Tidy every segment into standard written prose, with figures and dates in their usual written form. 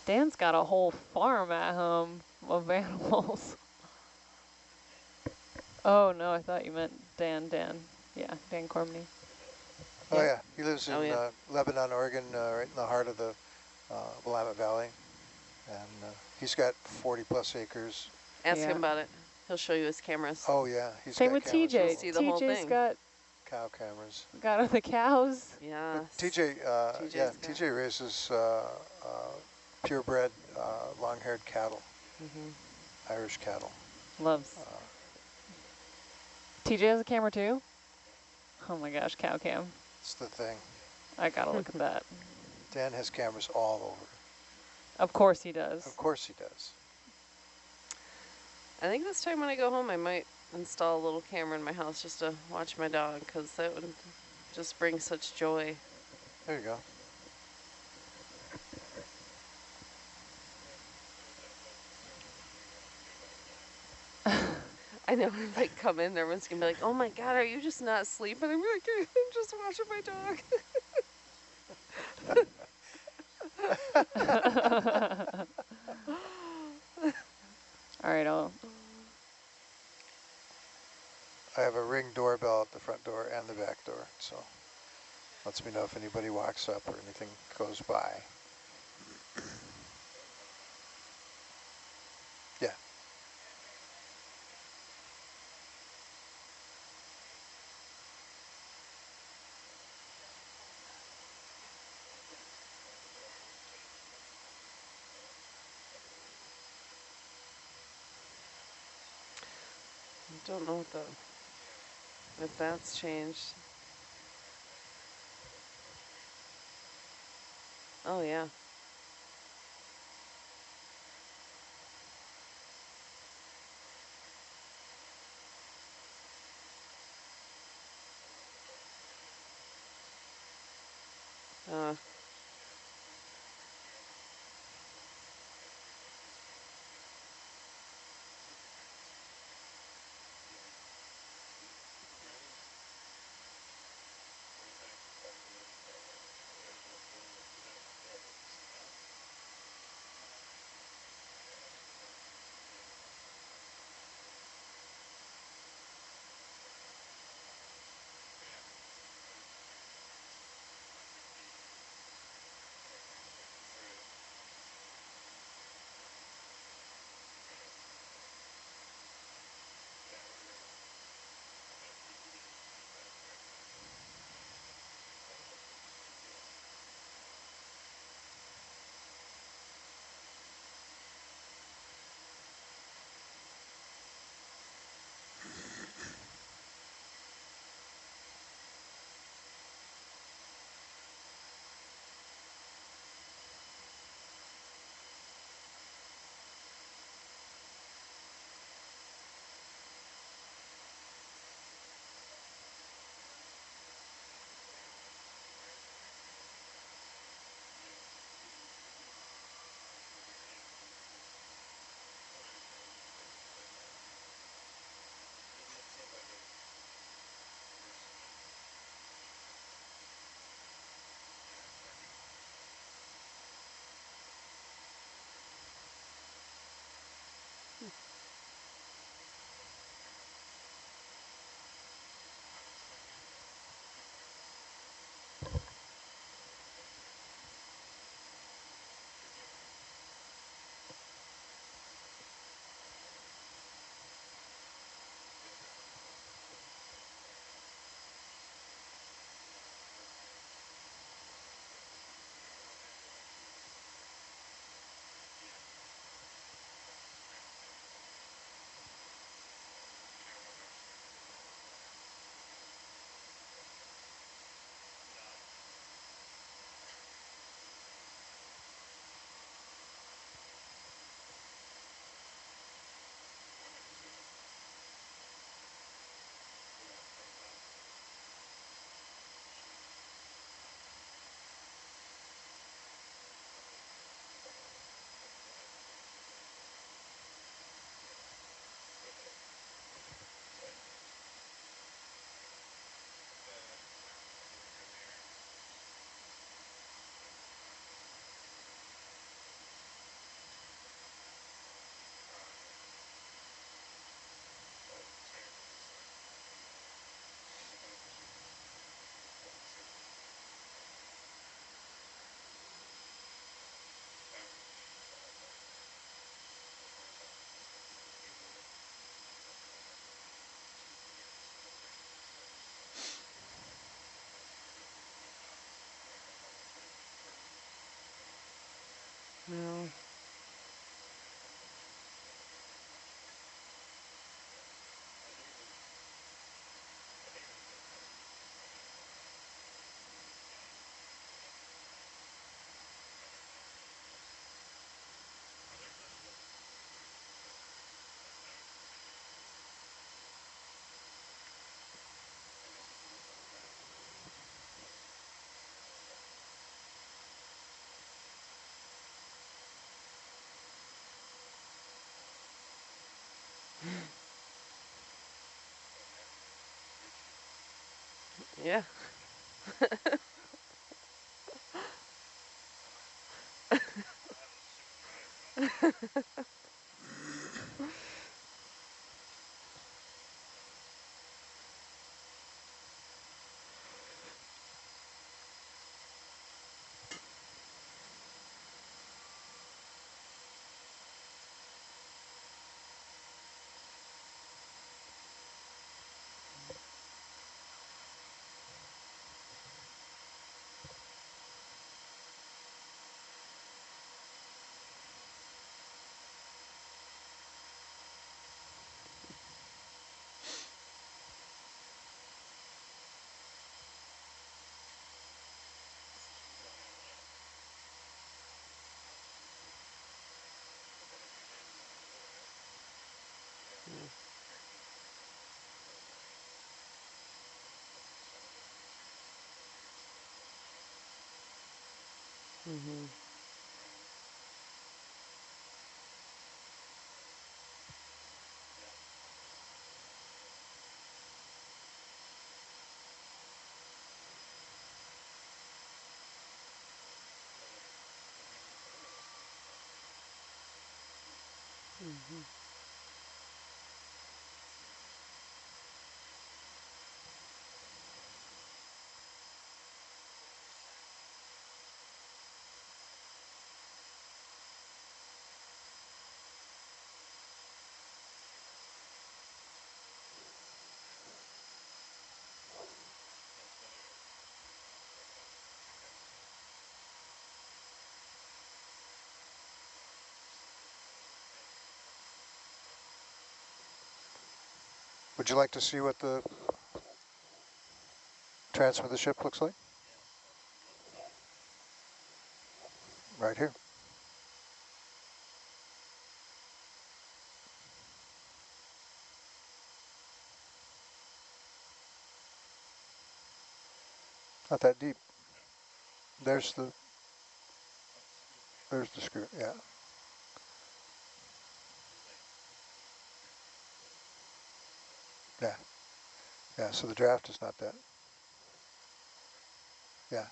Dan's got a whole farm at home of animals. Oh, no, I thought you meant Dan. Yeah, Dan Cormany. Oh, Yep. yeah. He lives in Lebanon, Oregon, right in the heart of the Willamette Valley. And he's got 40-plus acres. Ask him about it. He'll show you his cameras. Oh, yeah. He's Same got with cameras. TJ. See the whole TJ's thing. got cow cameras. Got the cows. Yeah. TJ raises purebred long-haired cattle, Irish cattle. Loves. TJ has a camera too? Oh my gosh, cow cam. It's the thing. I gotta look at that. Dan has cameras all over. Of course he does. Of course he does. I think this time when I go home, I might install a little camera in my house just to watch my dog, because that would just bring such joy. There you go. I know, if I come in, everyone's going to be like, oh my God, are you just not sleeping? I'm like, I'm just watching my dog. All right, I have a Ring doorbell at the front door and the back door, so lets me know if anybody walks up or anything goes by. Yeah. I don't know if that's changed. Oh, yeah. No. Yeah. Mm-hmm. Mm-hmm. Would you like to see what the transfer of the ship looks like? Right here. Not that deep. There's the screw. Yeah. Yeah. Yeah. So the draft is not that. Yeah.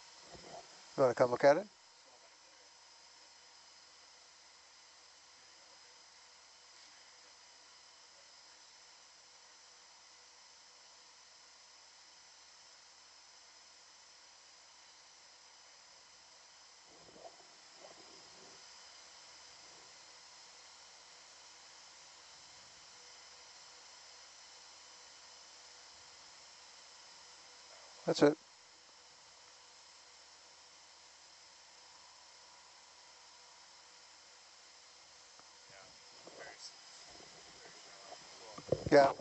You want to come look at it? That's it. Yeah.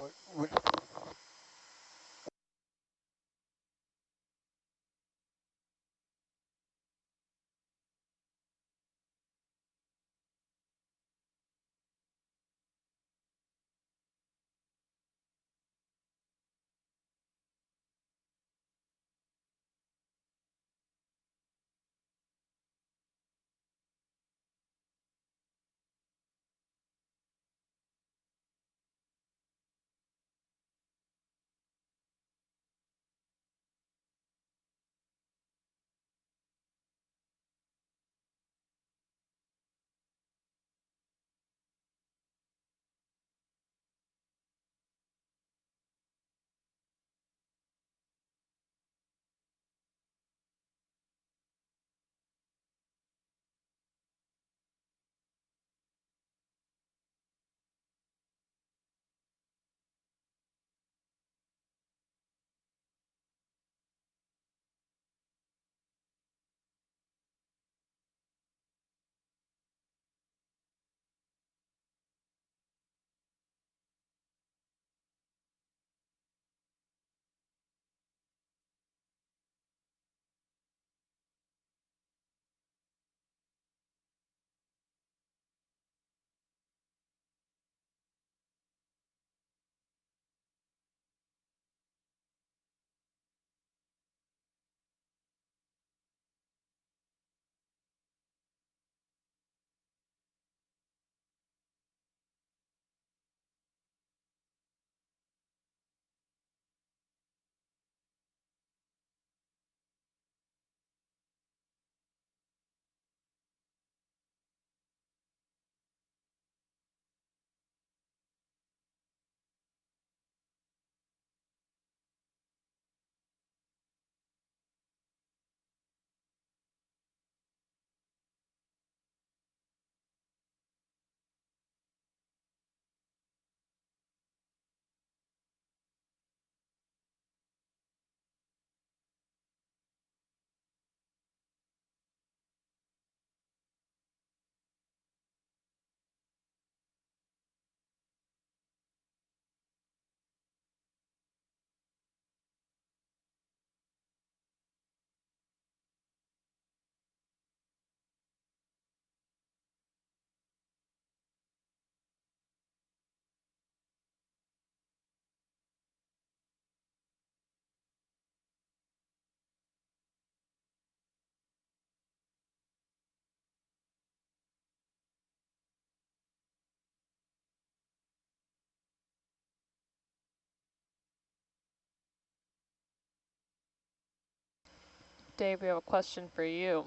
Dave, we have a question for you.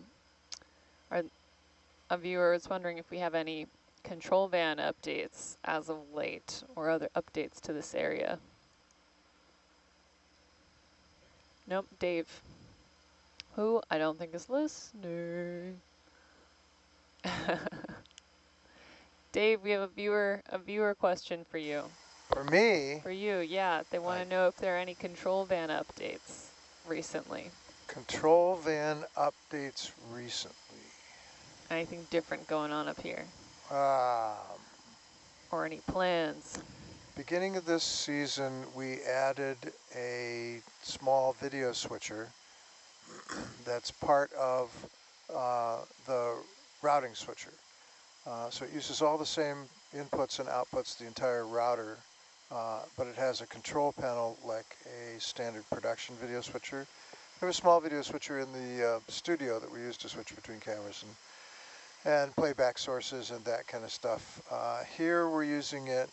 A viewer is wondering if we have any control van updates as of late or other updates to this area. Nope, Dave, who I don't think is listening. Dave, we have a viewer question for you. For me, For you, yeah. They want to know if there are any control van updates recently. control van updates recently. Anything different going on up here? Um, Or any plans? Beginning of this season, we added a small video switcher that's part of the routing switcher. So it uses all the same inputs and outputs, the entire router, but it has a control panel like a standard production video switcher. We have a small video switcher in the studio that we use to switch between cameras and playback sources and that kind of stuff. Here we're using it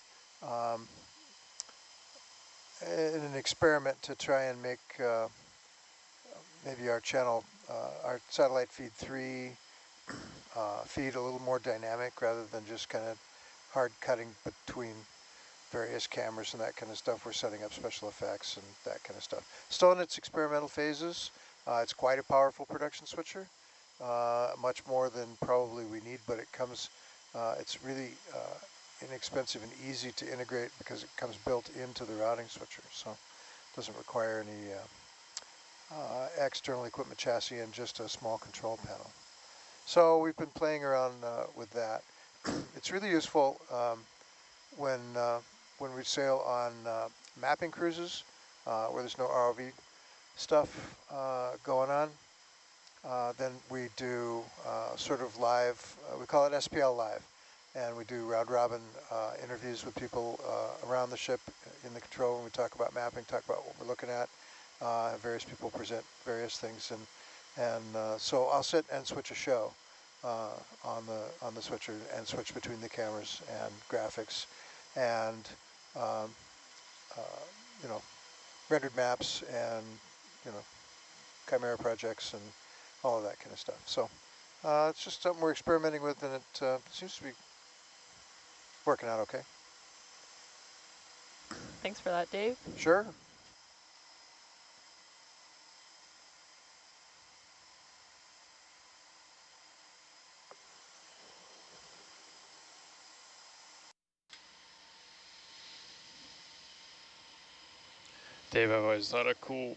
in an experiment to try and make maybe our channel, our satellite feed 3 feed a little more dynamic rather than just kind of hard cutting between various cameras and that kind of stuff. We're setting up special effects and that kind of stuff. Still in its experimental phases. It's quite a powerful production switcher, much more than probably we need, but it comes, it's really inexpensive and easy to integrate because it comes built into the routing switcher, so it doesn't require any external equipment chassis and just a small control panel. So we've been playing around with that. It's really useful when we sail on mapping cruises where there's no ROV stuff going on. Then we do sort of live, we call it SPL Live, and we do round-robin interviews with people around the ship in the control room. We talk about mapping, talk about what we're looking at. Various people present various things, and so I'll sit and switch a show on the switcher and switch between the cameras and graphics and you know, rendered maps and chimera projects and all of that kind of stuff. So it's just something we're experimenting with, and it seems to be working out okay. Thanks for that, Dave. Sure. Dave, I've always thought a cool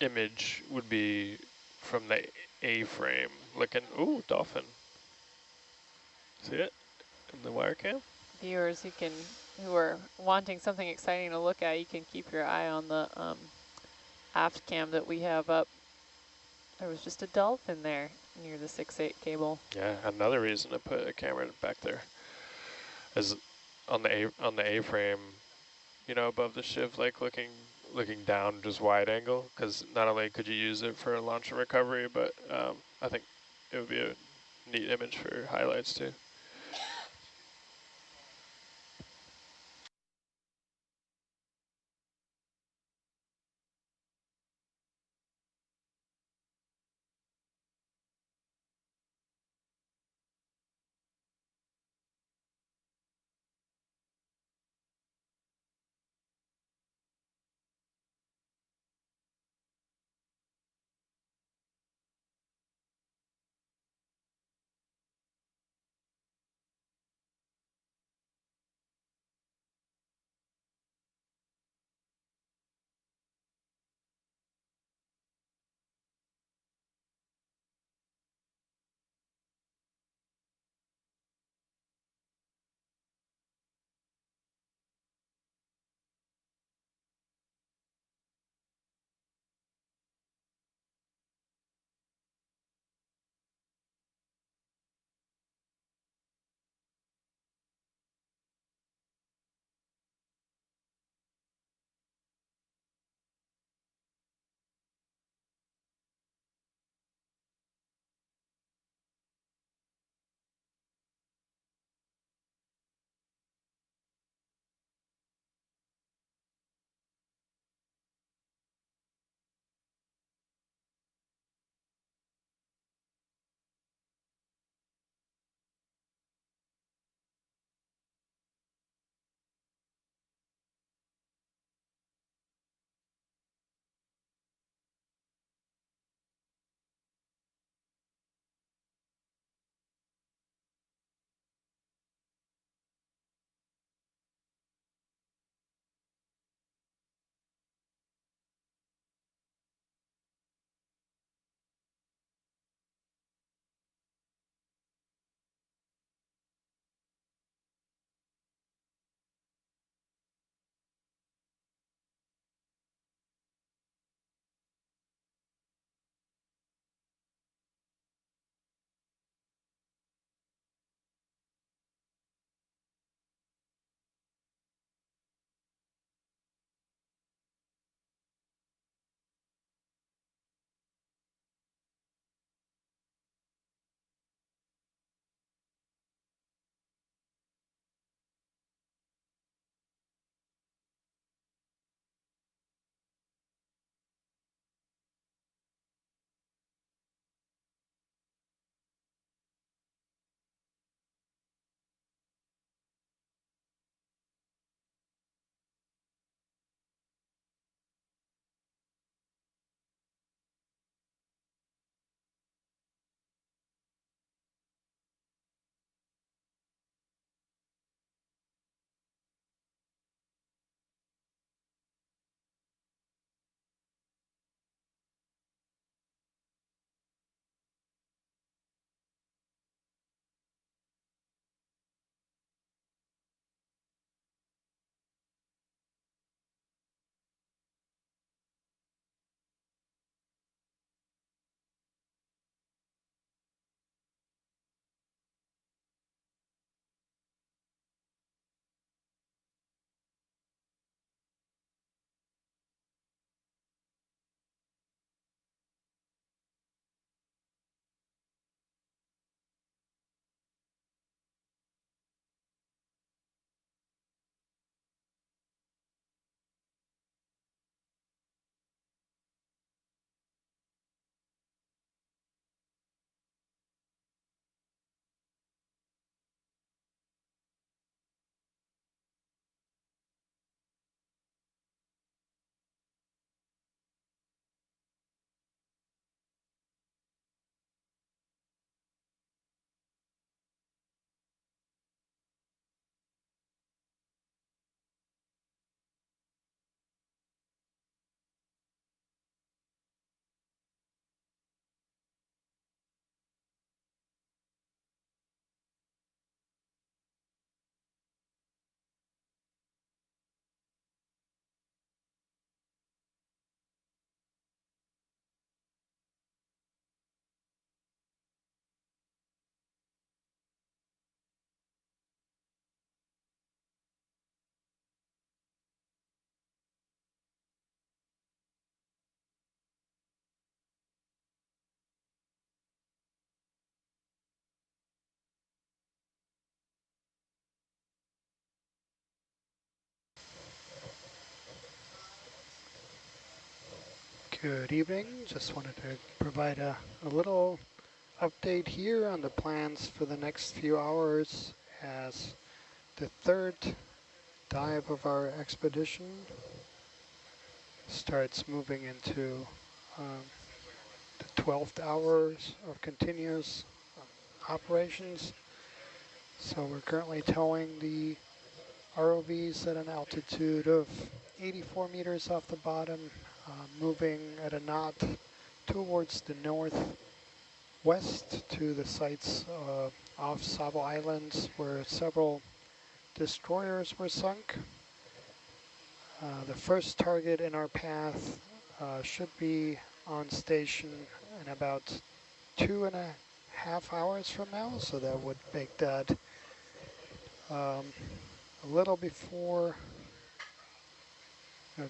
image would be from the A-frame looking, ooh, dolphin. See it in the wire cam? Viewers who are wanting something exciting to look at, you can keep your eye on the aft cam that we have up. There was just a dolphin there near the 6/8 cable. Yeah, another reason to put a camera back there is on the A-frame, you know, above the ship, like looking down, just wide angle, because not only could you use it for launch and recovery, but I think it would be a neat image for highlights too. Good evening. Just wanted to provide a little update here on the plans for the next few hours as the third dive of our expedition starts moving into the 12th hours of continuous operations. So we're currently towing the ROVs at an altitude of 84 meters off the bottom, moving at a knot towards the northwest to the sites off Savo Islands where several destroyers were sunk. The first target in our path should be on station in about 2.5 hours from now, so that would make that a little before,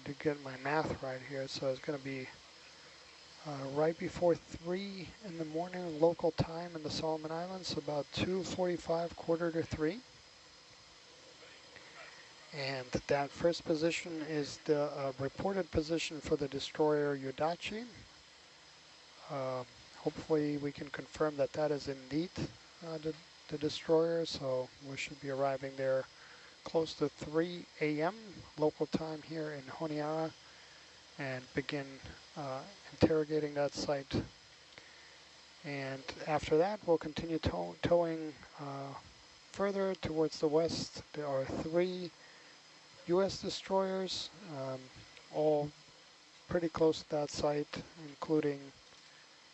to get my math right here, so it's going to be right before 3 in the morning local time in the Solomon Islands, about 2:45, quarter to 3. And that first position is the reported position for the destroyer Yodachi. Hopefully we can confirm that that is indeed the destroyer, so we should be arriving there close to 3 a.m. local time here in Honiara and begin interrogating that site. And after that, we'll continue towing further towards the west. There are 3 U.S. destroyers, all pretty close to that site, including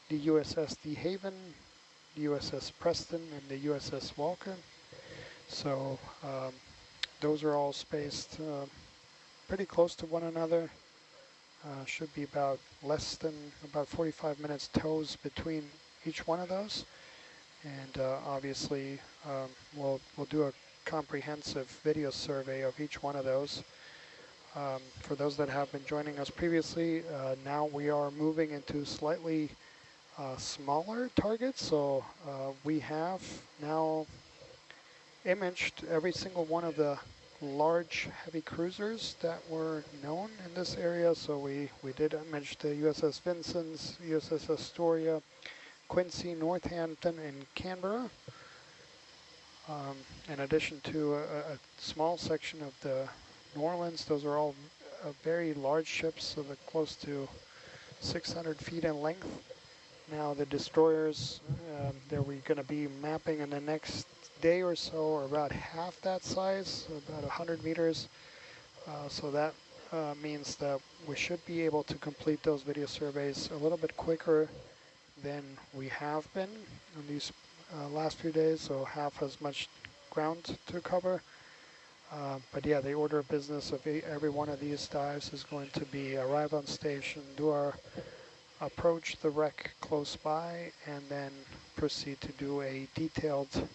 the USS De Haven, the USS Preston, and the USS Walker. So those are all spaced pretty close to one another. Should be about less than about 45 minutes tows between each one of those. And obviously we'll do a comprehensive video survey of each one of those. For those that have been joining us previously, now we are moving into slightly smaller targets. So we have now imaged every single one of the large heavy cruisers that were known in this area. So we did image the USS Vincennes, USS Astoria, Quincy, Northampton, and Canberra. In addition to a small section of the New Orleans, those are all very large ships, so they're close to 600 feet in length. Now the destroyers that we're going to be mapping in the next day or so are about half that size, about 100 meters. So that means that we should be able to complete those video surveys a little bit quicker than we have been in these last few days, so half as much ground to cover. But yeah, the order of business of every one of these dives is going to be arrive on station, do our approach the wreck close by, and then proceed to do a detailed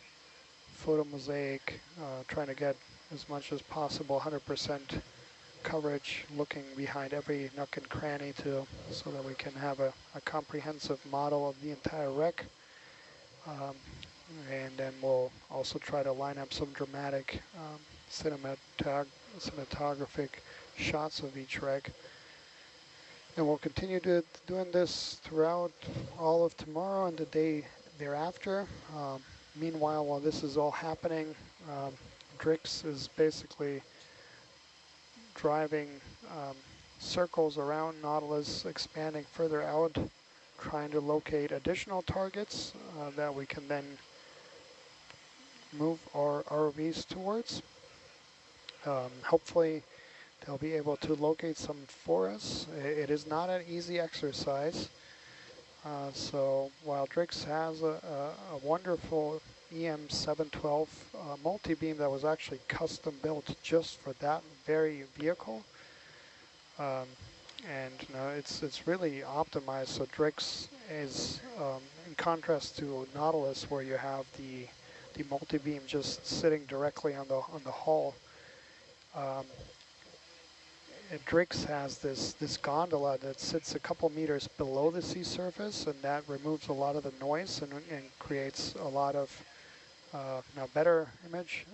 photo mosaic, trying to get as much as possible, 100% coverage, looking behind every nook and cranny so that we can have a comprehensive model of the entire wreck. And then we'll also try to line up some dramatic cinematographic shots of each wreck. And we'll continue doing this throughout all of tomorrow and the day thereafter. Meanwhile, while this is all happening, Drix is basically driving circles around Nautilus, expanding further out, trying to locate additional targets that we can then move our ROVs towards. Hopefully they'll be able to locate some for us. It is not an easy exercise. So while Drix has a wonderful EM712 multi-beam that was actually custom built just for that very vehicle, and it's really optimized. So Drix is, in contrast to Nautilus, where you have the multi-beam just sitting directly on the hull. Drix has this gondola that sits a couple meters below the sea surface, and that removes a lot of the noise and creates a lot of better image.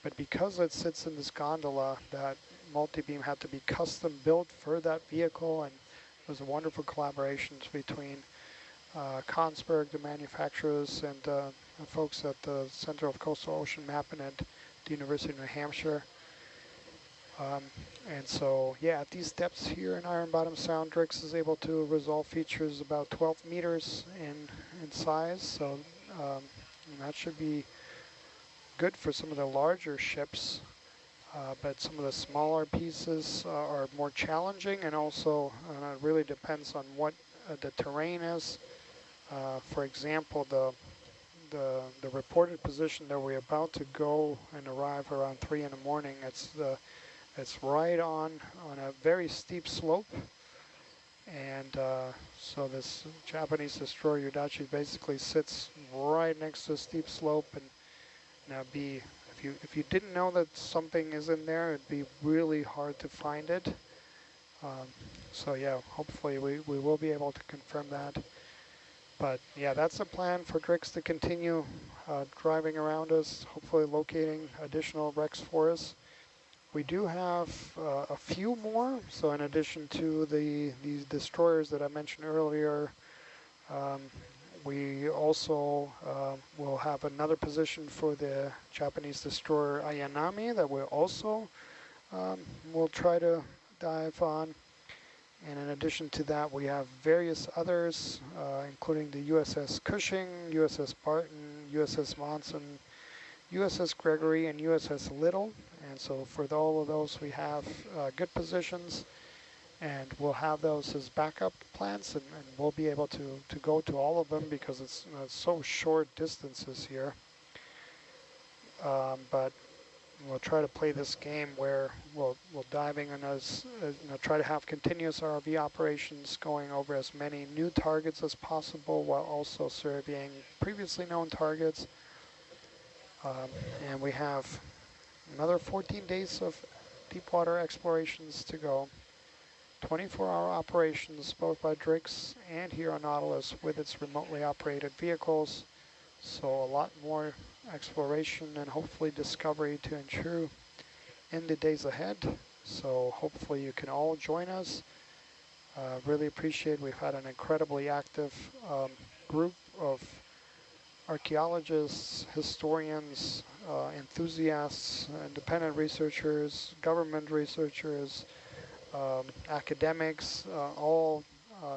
But because it sits in this gondola, that multi-beam had to be custom built for that vehicle, and was a wonderful collaboration between Kongsberg, the manufacturers, and the folks at the Center of Coastal Ocean Mapping at the University of New Hampshire. And so, yeah, at these depths here in Iron Bottom Sound, DRIX is able to resolve features about 12 meters in size. So that should be good for some of the larger ships. But some of the smaller pieces are more challenging, and also it really depends on what the terrain is. For example, the reported position that we're about to go and arrive around 3 in the morning, it's right on a very steep slope, and so this Japanese destroyer Yudachi basically sits right next to a steep slope, and now if you didn't know that something is in there, it'd be really hard to find it. So yeah, hopefully we will be able to confirm that. But yeah, that's the plan for DRIX to continue driving around us, hopefully locating additional wrecks for us. We do have a few more. So in addition to these destroyers that I mentioned earlier, we also will have another position for the Japanese destroyer Ayanami that we'll also will try to dive on. And in addition to that, we have various others, including the USS Cushing, USS Barton, USS Monson, USS Gregory, and USS Little. And so for all of those, we have good positions, and we'll have those as backup plans, and we'll be able to go to all of them because it's so short distances here. But we'll try to play this game where we'll diving on us, try to have continuous ROV operations going over as many new targets as possible while also surveying previously known targets. And we have another 14 days of deep water explorations to go. 24-hour operations both by DRIX and here on Nautilus with its remotely operated vehicles. So a lot more exploration and hopefully discovery to ensure in the days ahead. So hopefully you can all join us. Really appreciate, we've had an incredibly active group of archaeologists, historians, enthusiasts, independent researchers, government researchers, academics, all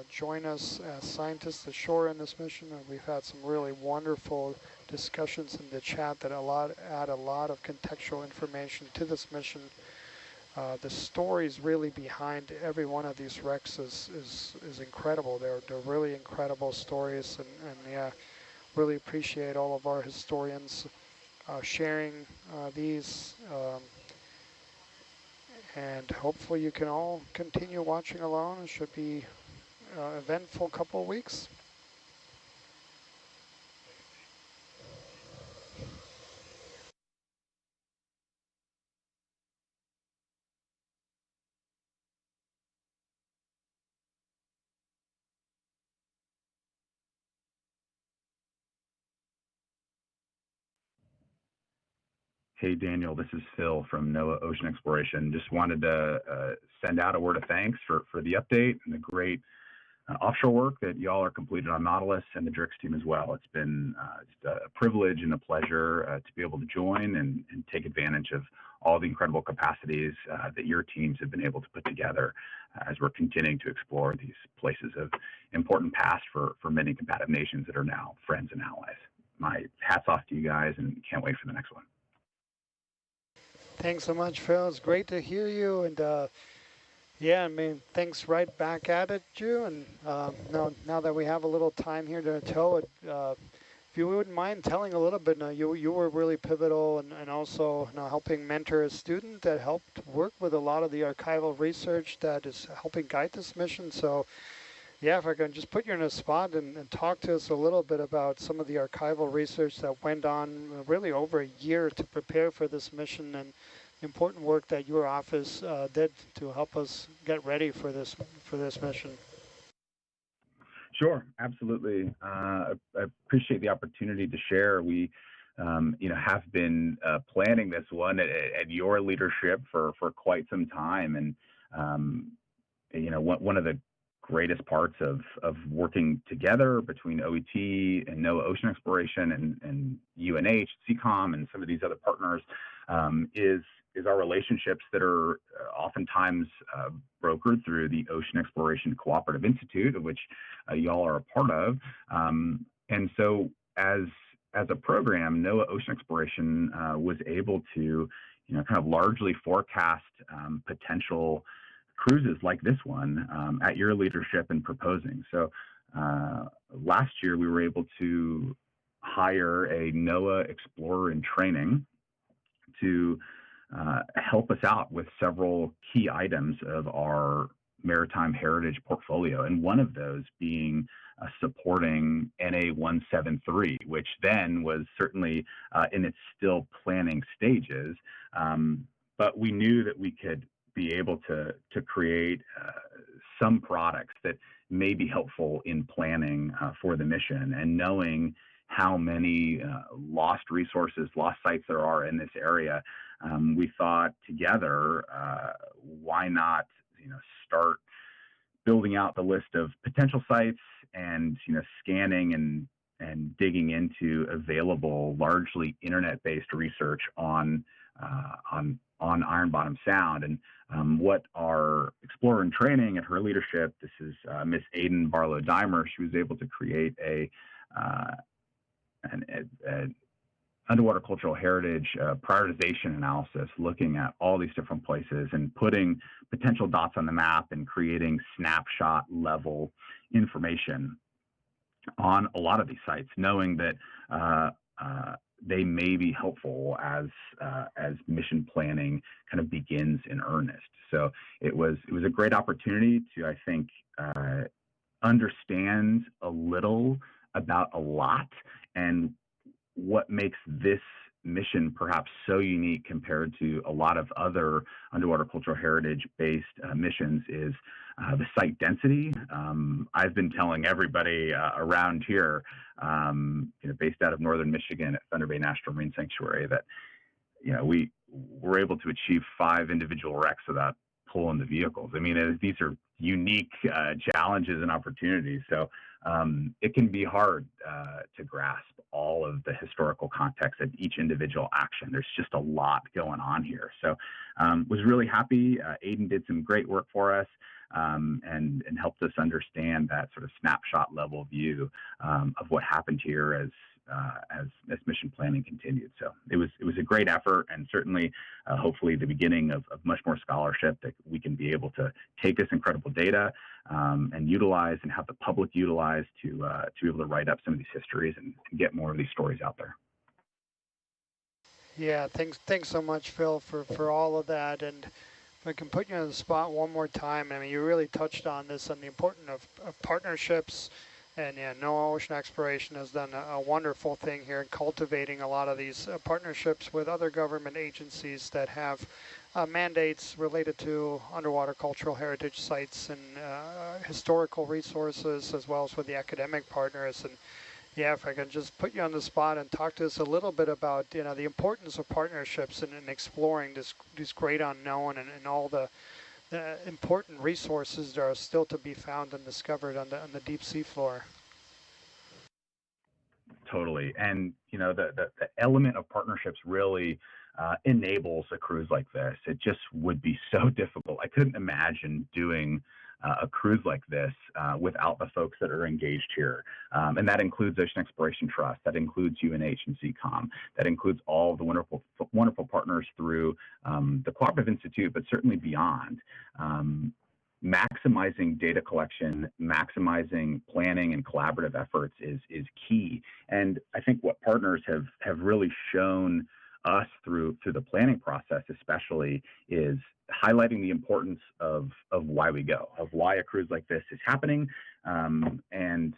join us as scientists ashore in this mission. And we've had some really wonderful discussions in the chat that add a lot of contextual information to this mission. The stories really behind every one of these wrecks is incredible. They're really incredible stories, and yeah, really appreciate all of our historians sharing these. And hopefully you can all continue watching along. It should be an eventful couple of weeks. Hey, Daniel, this is Phil from NOAA Ocean Exploration. Just wanted to send out a word of thanks for the update and the great offshore work that y'all are completed on Nautilus and the DRIX team as well. It's been just a privilege and a pleasure to be able to join and take advantage of all the incredible capacities that your teams have been able to put together as we're continuing to explore these places of important past for many combative nations that are now friends and allies. My hat's off to you guys, and can't wait for the next one. Thanks so much, Phil. It's great to hear you. And yeah, I mean, thanks right back at it, you. And now that we have a little time here to tow it, if you wouldn't mind telling a little bit, you were really pivotal and also helping mentor a student that helped work with a lot of the archival research that is helping guide this mission. So yeah, if I can just put you in a spot and talk to us a little bit about some of the archival research that went on really over a year to prepare for this mission, and important work that your office did to help us get ready for this mission. Sure, absolutely. I appreciate the opportunity to share. We have been planning this one at your leadership for quite some time, and one of the greatest parts of working together between OET and NOAA Ocean Exploration and UNH, CCOM, and some of these other partners is our relationships that are oftentimes brokered through the Ocean Exploration Cooperative Institute, of which y'all are a part of. And so as a program, NOAA Ocean Exploration was able to, kind of largely forecast potential cruises like this one at your leadership in proposing. So last year we were able to hire a NOAA Explorer in training to help us out with several key items of our maritime heritage portfolio, and one of those being supporting NA-173, which then was certainly in its still planning stages, but we knew that we could be able to create some products that may be helpful in planning for the mission, and knowing how many lost resources, lost sites there are in this area, we thought together, why not, start building out the list of potential sites and, scanning and digging into available, largely internet-based research on Iron Bottom Sound. And what our explorer in training at her leadership, this is Miss Aidan Barlow-Dimer, she was able to create an underwater cultural heritage prioritization analysis, looking at all these different places and putting potential dots on the map and creating snapshot level information on a lot of these sites, knowing that they may be helpful as mission planning kind of begins in earnest. So it was a great opportunity to, I think, understand a little about a lot, and what makes this mission perhaps so unique compared to a lot of other underwater cultural heritage based missions is the site density. I've been telling everybody around here, based out of northern Michigan at Thunder Bay National Marine Sanctuary, that we were able to achieve 5 individual wrecks without pulling the vehicles. I mean, these are unique challenges and opportunities. So it can be hard to grasp all of the historical context of each individual action. There's just a lot going on here. So was really happy. Aidan did some great work for us and helped us understand that sort of snapshot level view of what happened here as mission planning continued. So it was a great effort, and certainly hopefully the beginning of much more scholarship that we can be able to take this incredible data and utilize and have the public utilize to be able to write up some of these histories and get more of these stories out there. Yeah, thanks so much, Phil, for all of that. And if I can put you on the spot one more time, I mean, you really touched on this, on the importance of partnerships. And yeah, NOAA Ocean Exploration has done a wonderful thing here in cultivating a lot of these partnerships with other government agencies that have mandates related to underwater cultural heritage sites and historical resources, as well as with the academic partners. And yeah, if I can just put you on the spot and talk to us a little bit about the importance of partnerships and exploring this great unknown and all the important resources that are still to be found and discovered on the deep sea floor. Totally. And, the element of partnerships really enables a cruise like this. It just would be so difficult. I couldn't imagine doing a cruise like this without the folks that are engaged here. And that includes Ocean Exploration Trust, that includes UNH and CCOM, that includes all the wonderful partners through the Cooperative Institute, but certainly beyond. Maximizing data collection, maximizing planning and collaborative efforts is key. And I think what partners have really shown us through the planning process especially is highlighting the importance of why we go, of why a cruise like this is happening, and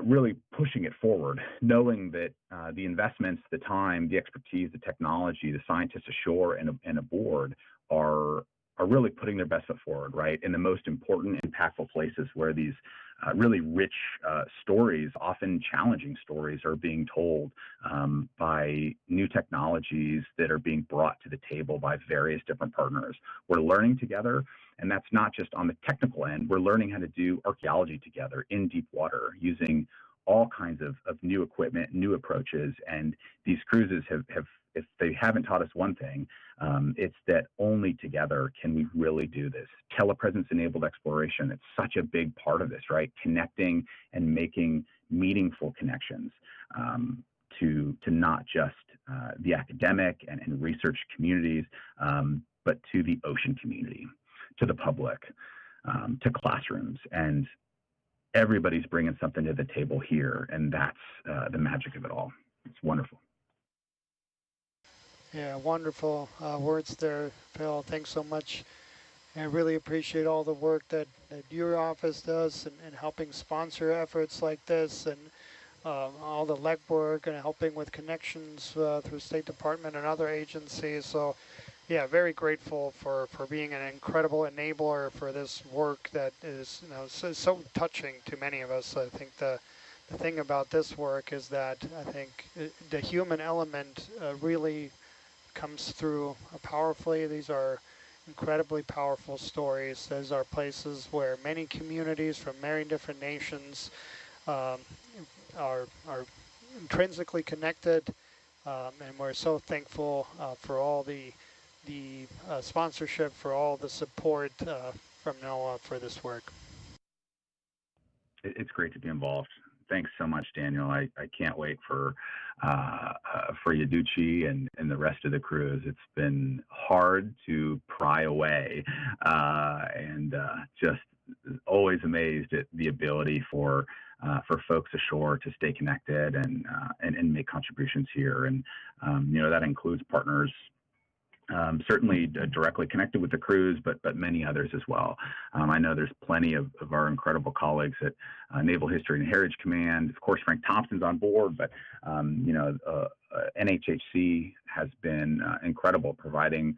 really pushing it forward, knowing that the investments, the time, the expertise, the technology, the scientists ashore and aboard are really putting their best foot forward, right, in the most important, impactful places where these really rich stories, often challenging stories, are being told by new technologies that are being brought to the table by various different partners. We're learning together, and that's not just on the technical end. We're learning how to do archaeology together in deep water using all kinds of new equipment, new approaches, and these cruises have if they haven't taught us one thing, it's that only together can we really do this. Telepresence-enabled exploration, it's such a big part of this, right? Connecting and making meaningful connections to not just the academic and research communities, but to the ocean community, to the public, to classrooms. And everybody's bringing something to the table here, and that's the magic of it all. It's wonderful. Yeah, wonderful words there, Phil. Thanks so much. I really appreciate all the work that your office does in helping sponsor efforts like this, and all the legwork and helping with connections through State Department and other agencies. So yeah, very grateful for being an incredible enabler for this work that is so touching to many of us. I think the thing about this work is that I think the human element really comes through powerfully. These are incredibly powerful stories. These are places where many communities from many different nations are intrinsically connected, and we're so thankful for all the sponsorship, for all the support from NOAA for this work. It's great to be involved. Thanks so much, Daniel. I can't wait for Yaduchi and the rest of the crews. It's been hard to pry away, and just always amazed at the ability for folks ashore to stay connected and make contributions here. And that includes partners certainly directly connected with the crews, but many others as well. I know there's plenty of our incredible colleagues at Naval History and Heritage Command. Of course, Frank Thompson's on board, but NHHC has been incredible, providing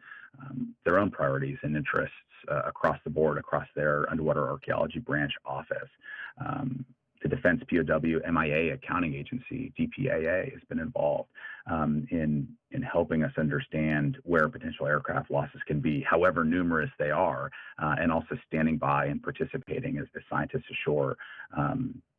their own priorities and interests across the board, across their underwater archaeology branch office. The Defense POW MIA Accounting Agency, DPAA, has been involved in helping us understand where potential aircraft losses can be, however numerous they are, and also standing by and participating as scientists ashore,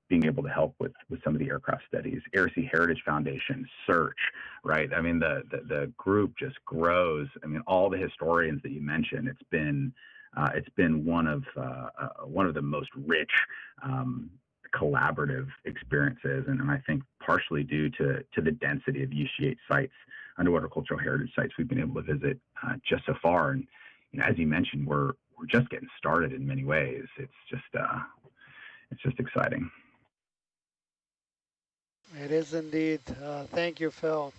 being able to help with some of the aircraft studies. Air Sea Heritage Foundation, search, right? I mean, the group just grows. I mean, all the historians that you mentioned, it's been one of the most rich collaborative experiences, and I think partially due to the density of UCH sites, underwater cultural heritage sites we've been able to visit just so far. And as you mentioned, we're just getting started in many ways. It's just exciting. It is indeed. Thank you, Phil.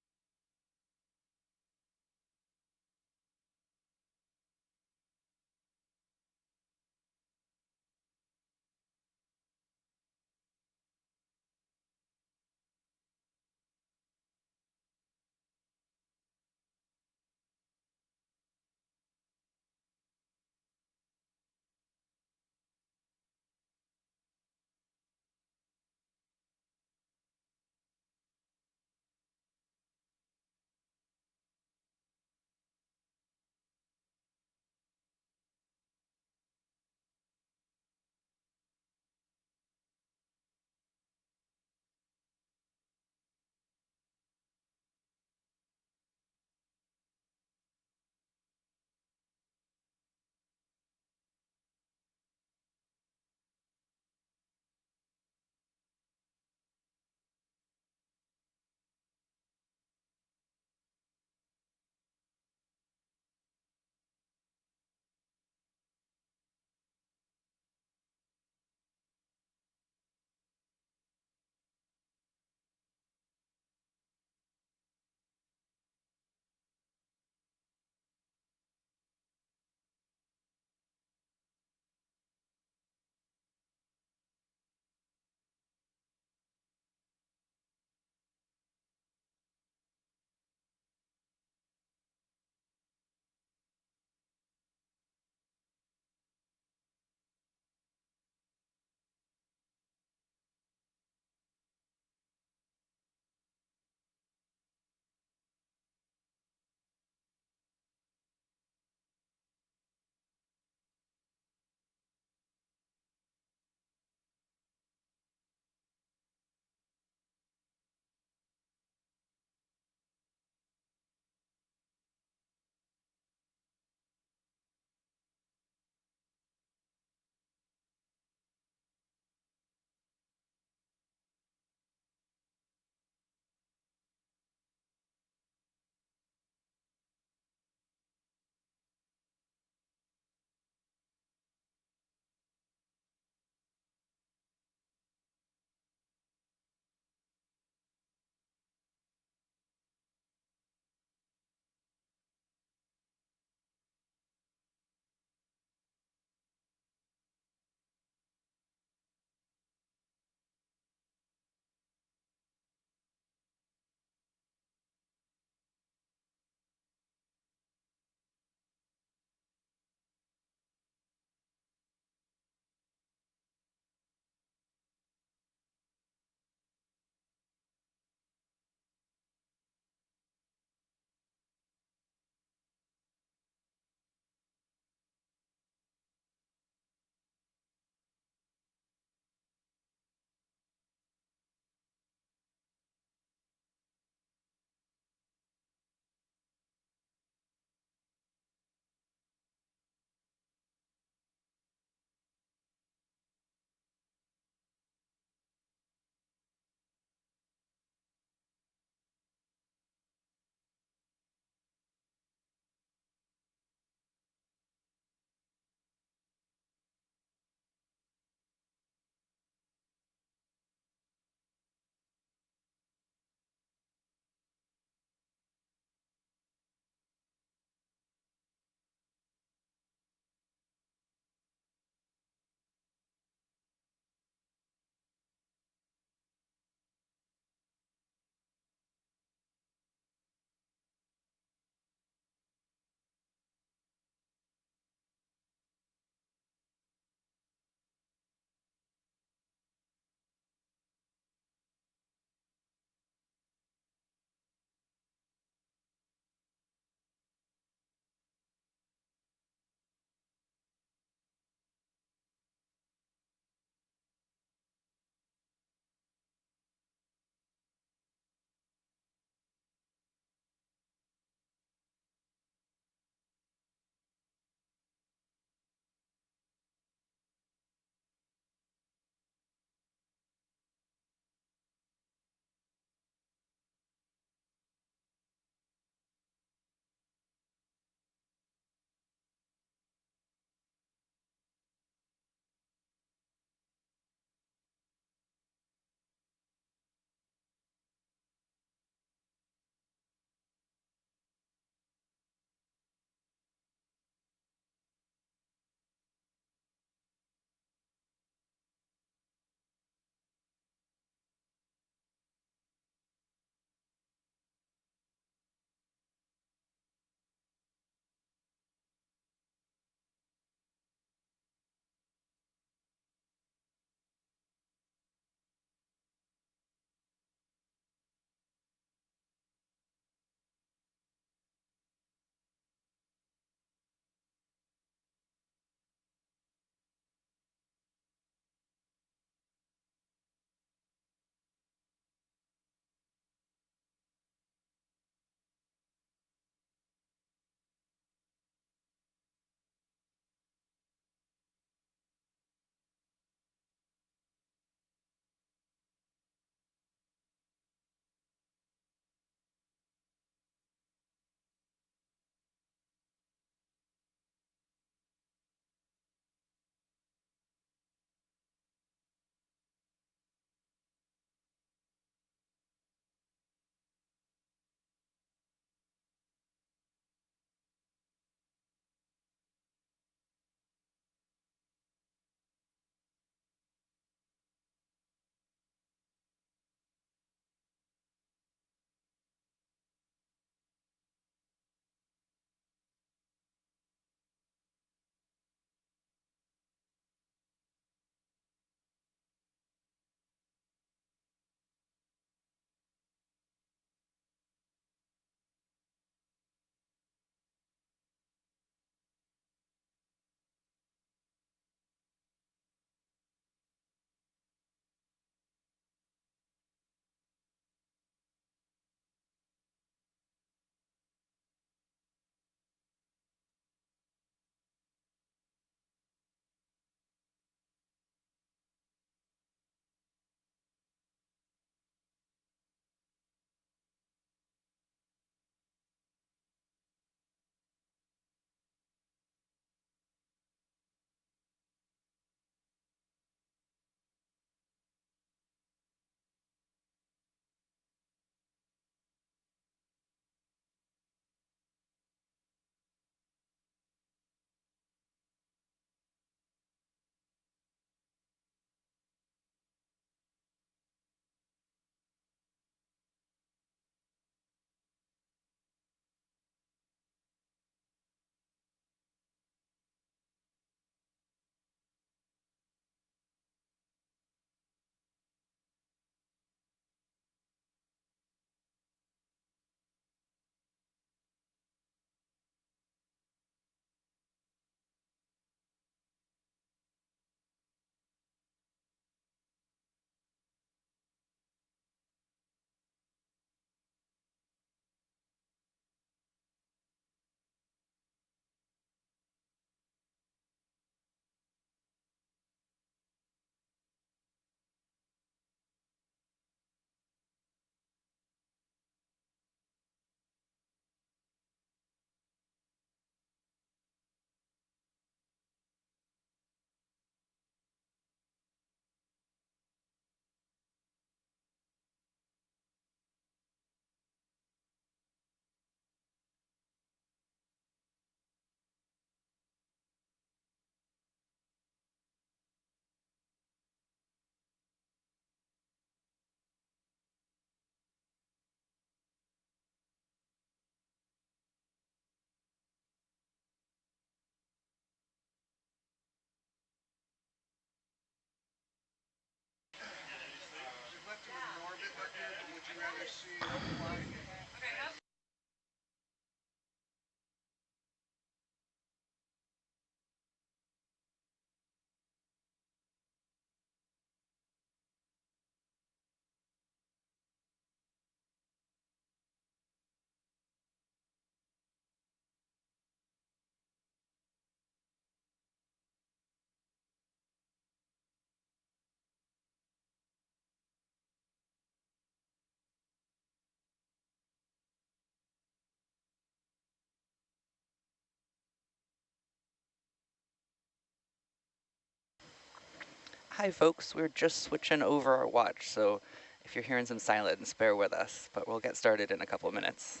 Hi folks, we're just switching over our watch, so if you're hearing some silence, bear with us, but we'll get started in a couple of minutes.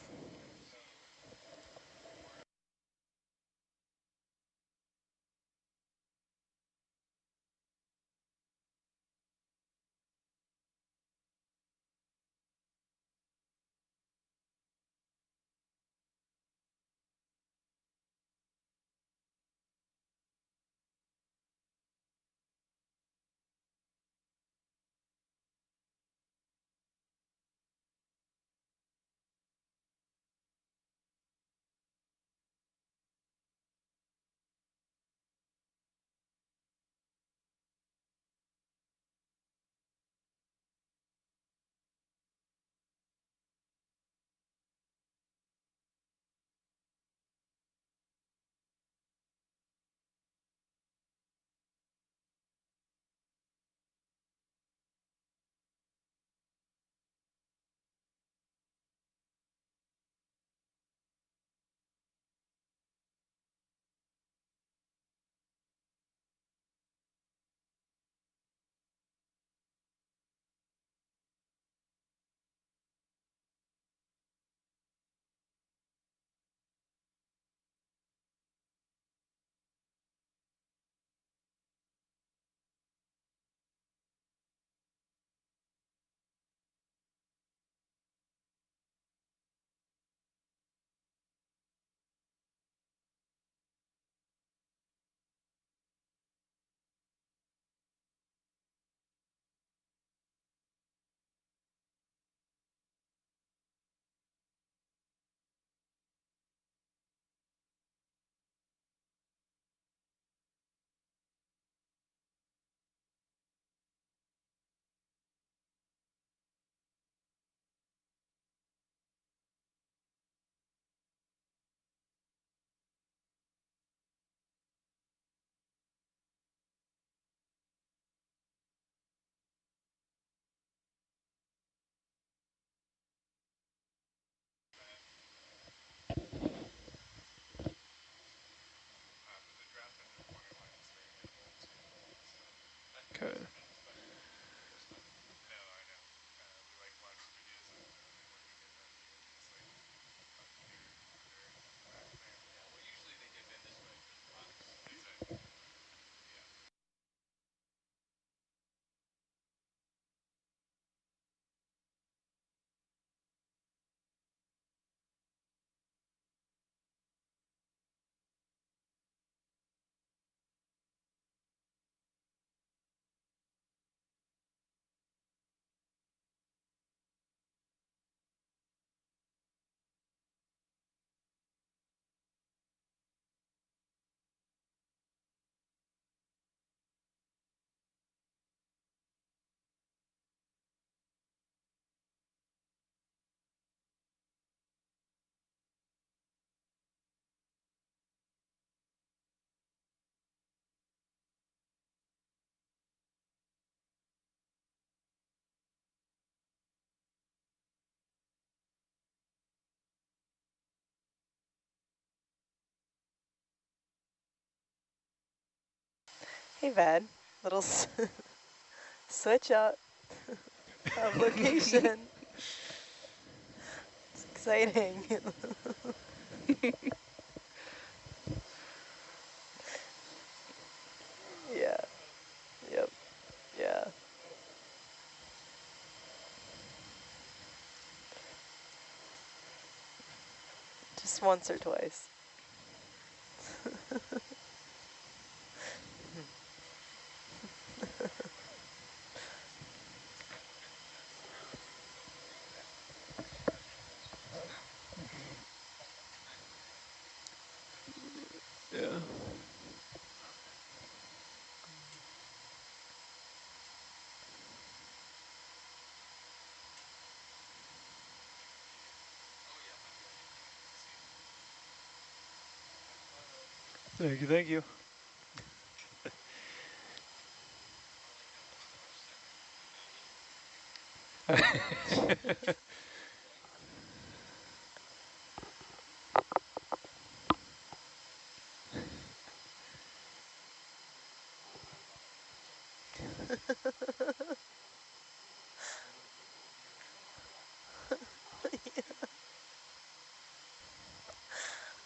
Okay. Hey, Vad. Little switch up of location. It's exciting. Yeah. Yep. Yeah. Just once or twice. Thank you, thank you.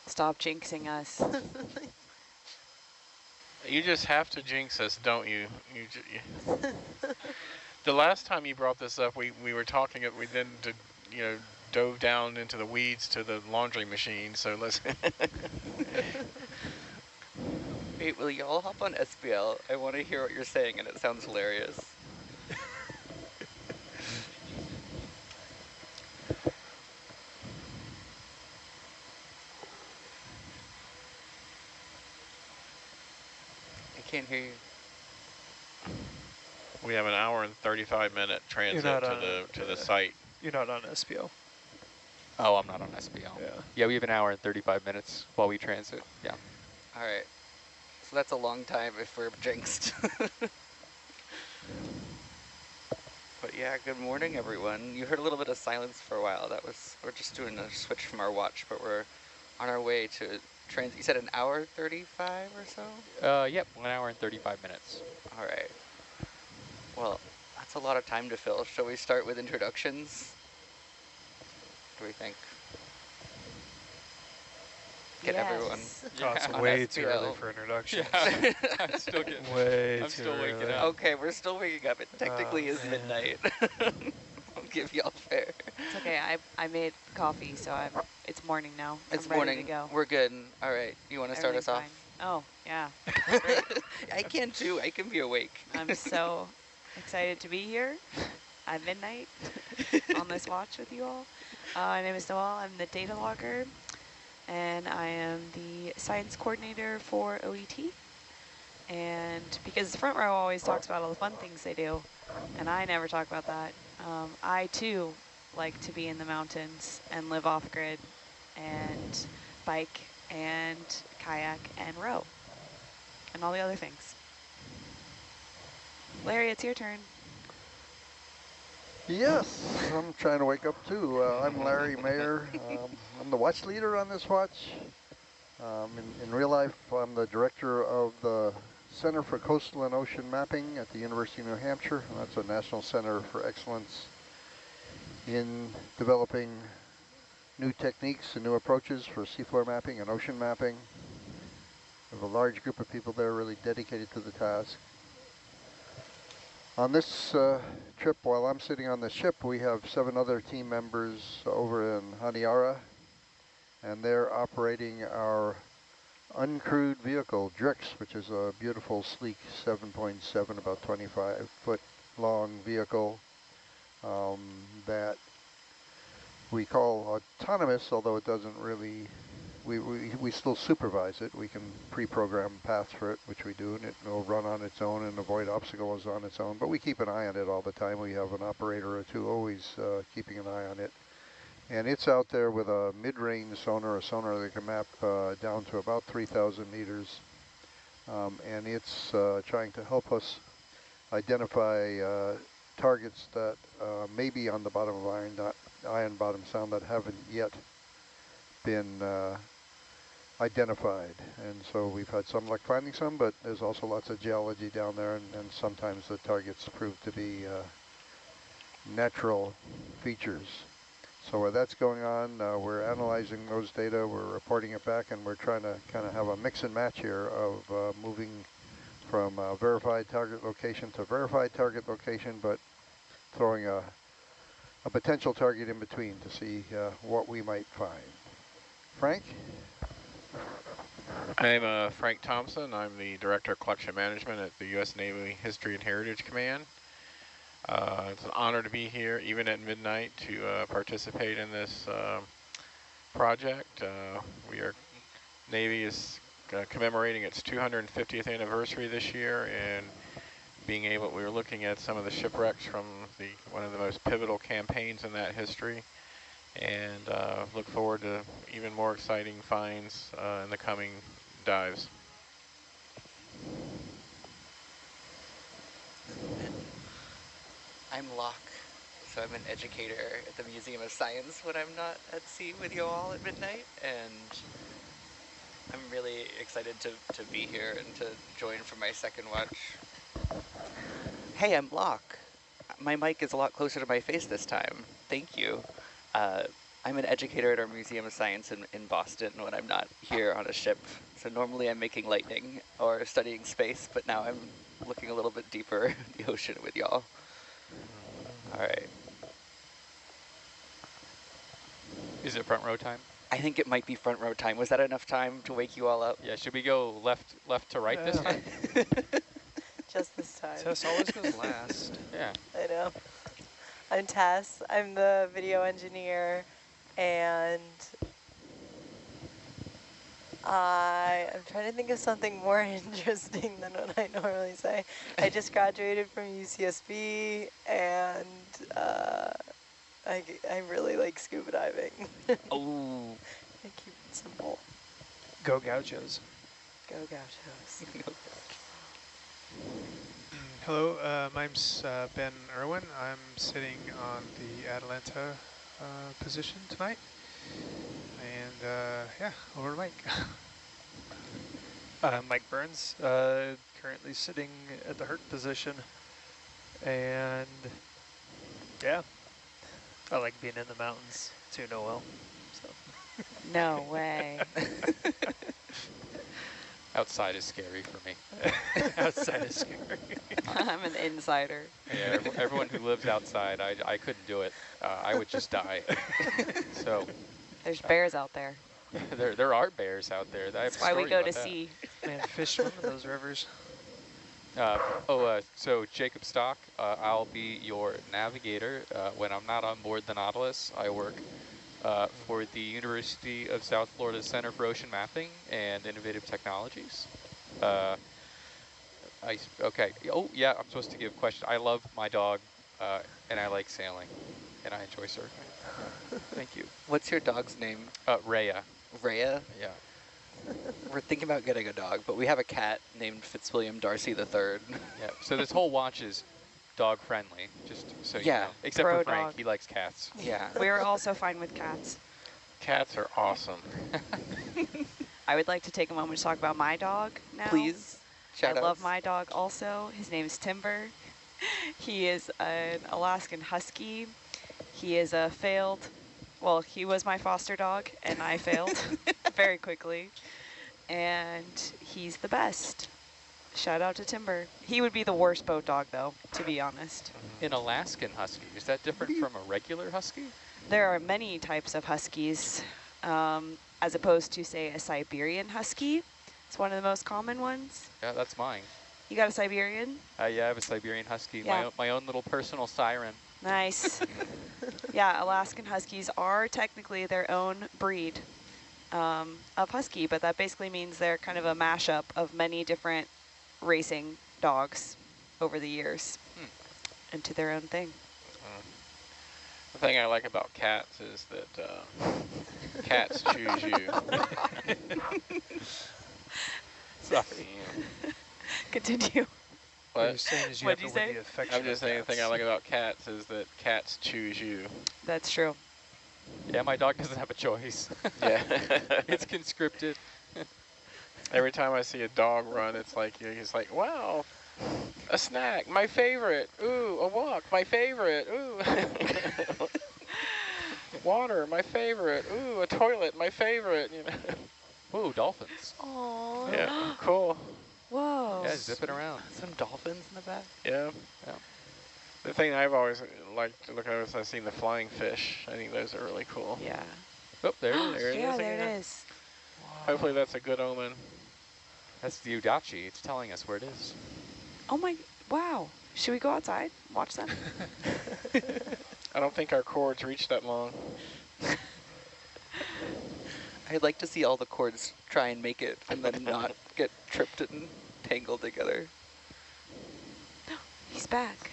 Stop jinxing us. You just have to jinx us, don't you? The last time you brought this up, we were talking, we then dove down into the weeds to the laundry machine. So let's. Wait, will y'all hop on SBL? I want to hear what you're saying, and it sounds hilarious. I can't hear you. We have an hour and 35-minute transit to the site. You're not on SPO. Oh, I'm not on SBL. Yeah, we have an hour and 35 minutes while we transit. Yeah. All right. So that's a long time if we're jinxed. But yeah, good morning, everyone. You heard a little bit of silence for a while. We're just doing a switch from our watch, but we're on our way to transit. You said an hour 35 or so? Yep, 1 hour and 35 minutes. All right. Well, that's a lot of time to fill. Shall we start with introductions? What do we think? Get everyone. Oh, it's on way SPL. too early for introductions. Yeah, I'm still getting. Way I'm too still early. waking up. Okay, we're still waking up. It technically is man. midnight. I'll give y'all fair. It's okay. I made coffee, so it's morning now. It's I'm ready morning. to go. We're good. All right. You want to start us off? Fine. Oh, yeah. I can too. I can be awake. I'm so excited to be here at midnight on this watch with you all. My name is Noelle. I'm the data logger, and I am the science coordinator for OET. And because the front row always talks about all the fun things they do, and I never talk about that, I too like to be in the mountains and live off grid and bike and kayak and row and all the other things. Larry, it's your turn. Yes, I'm trying to wake up too. I'm Larry Mayer. I'm the watch leader on this watch. In real life, I'm the director of the Center for Coastal and Ocean Mapping at the University of New Hampshire. And that's a national center for excellence in developing new techniques and new approaches for seafloor mapping and ocean mapping. We have a large group of people there really dedicated to the task. On this trip, while I'm sitting on the ship, we have 7 other team members over in Honiara, and they're operating our uncrewed vehicle, Drix, which is a beautiful, sleek 7.7, about 25-foot long vehicle that we call autonomous, although it doesn't really, we still supervise it. We can pre-program paths for it, which we do, and it will run on its own and avoid obstacles on its own, but we keep an eye on it all the time. We have an operator or two always keeping an eye on it. And it's out there with a mid-range sonar, a sonar that can map down to about 3,000 meters. And it's trying to help us identify targets that may be on the bottom of Iron Bottom Sound that haven't yet been identified. And so we've had some luck finding some, but there's also lots of geology down there, and sometimes the targets prove to be natural features. So while that's going on, we're analyzing those data, we're reporting it back, and we're trying to kind of have a mix and match here of moving from verified target location to verified target location, but throwing a potential target in between to see what we might find. Frank? I'm Frank Thompson. I'm the Director of Collection Management at the U.S. Navy History and Heritage Command. It's an honor to be here, even at midnight, to participate in this project. Navy is commemorating its 250th anniversary this year, and we were looking at some of the shipwrecks from one of the most pivotal campaigns in that history, and look forward to even more exciting finds in the coming dives. I'm Locke. So I'm an educator at the Museum of Science when I'm not at sea with you all at midnight, and I'm really excited to be here and to join for my second watch. Hey, I'm Locke. My mic is a lot closer to my face this time. Thank you. I'm an educator at our Museum of Science in Boston when I'm not here on a ship. So normally I'm making lightning or studying space, but now I'm looking a little bit deeper in the ocean with y'all. All right. Is it front row time? I think it might be front row time. Was that enough time to wake you all up? Yeah, should we go left to right this time? Just this time. Tess always goes last. Yeah. I know. I'm Tess. I'm the video engineer, and I'm trying to think of something more interesting than what I normally say. I just graduated from UCSB, and I really like scuba diving. Oh. I keep it simple. Go Gauchos. Go Gauchos. Hello, my name's Ben Irwin. I'm sitting on the Atalanta position tonight. And yeah, over to Mike. Mike Burns, currently sitting at the Herc position. And yeah, I like being in the mountains too, Noel. So. No way. Outside is scary for me. Outside is scary. I'm an insider. Yeah, everyone who lives outside, I couldn't do it. I would just die. So there's bears out there. there are bears out there. That's why we go to sea. Man, fish swim in those rivers. So Jacob Stock, I'll be your navigator. When I'm not on board the Nautilus, I work for the University of South Florida Center for Ocean Mapping and Innovative Technologies. Okay. Oh, yeah, I'm supposed to give a question. I love my dog, and I like sailing, and I enjoy surfing. Thank you. What's your dog's name? Rhea. Rhea? Yeah. We're thinking about getting a dog, but we have a cat named Fitzwilliam Darcy III. Yeah. So this whole watch is dog friendly, just so you know. Except Pro for Frank, dog. he likes cats. Yeah. We're also fine with cats. Cats are awesome. I would like to take a moment to talk about my dog now. Please. I love my dog also. His name is Timber. He is an Alaskan Husky. He is a failed, well, he was my foster dog, and I failed very quickly. And he's the best. Shout out to Timber. He would be the worst boat dog, though, to be honest. An Alaskan Husky, is that different from a regular Husky? There are many types of Huskies, as opposed to, say, a Siberian Husky. It's one of the most common ones. Yeah, that's mine. You got a Siberian? Yeah, I have a Siberian Husky, Yeah. my own little personal siren. Nice. Yeah, Alaskan Huskies are technically their own breed of Husky, but that basically means they're kind of a mashup of many different racing dogs over the years into their own thing. The thing I like about cats is that cats choose you. Sorry. Continue. What? You're saying is you What'd have you to win say? the affection I'm just of saying the thing I cats. like about cats is that cats choose you. That's true. Yeah, my dog doesn't have a choice. Yeah. It's conscripted. Every time I see a dog run, it's like, he's like, wow, a snack, my favorite. Ooh, a walk, my favorite. Ooh. Water, my favorite. Ooh, a toilet, my favorite. You know. Ooh, dolphins. Aww. Yeah, cool. Whoa. Yeah, zipping around. Some dolphins in the back? Yeah. Yeah. The thing I've always liked to look at is I've seen the flying fish. I think those are really cool. Yeah. Oh, there it is. There it Yeah, is there again. it is. Hopefully that's a good omen. That's the Udachi. It's telling us where it is. Oh my, wow. Should we go outside, watch them? I don't think our cords reach that long. I'd like to see all the cords try and make it and then not get tripped and tangled together. He's back.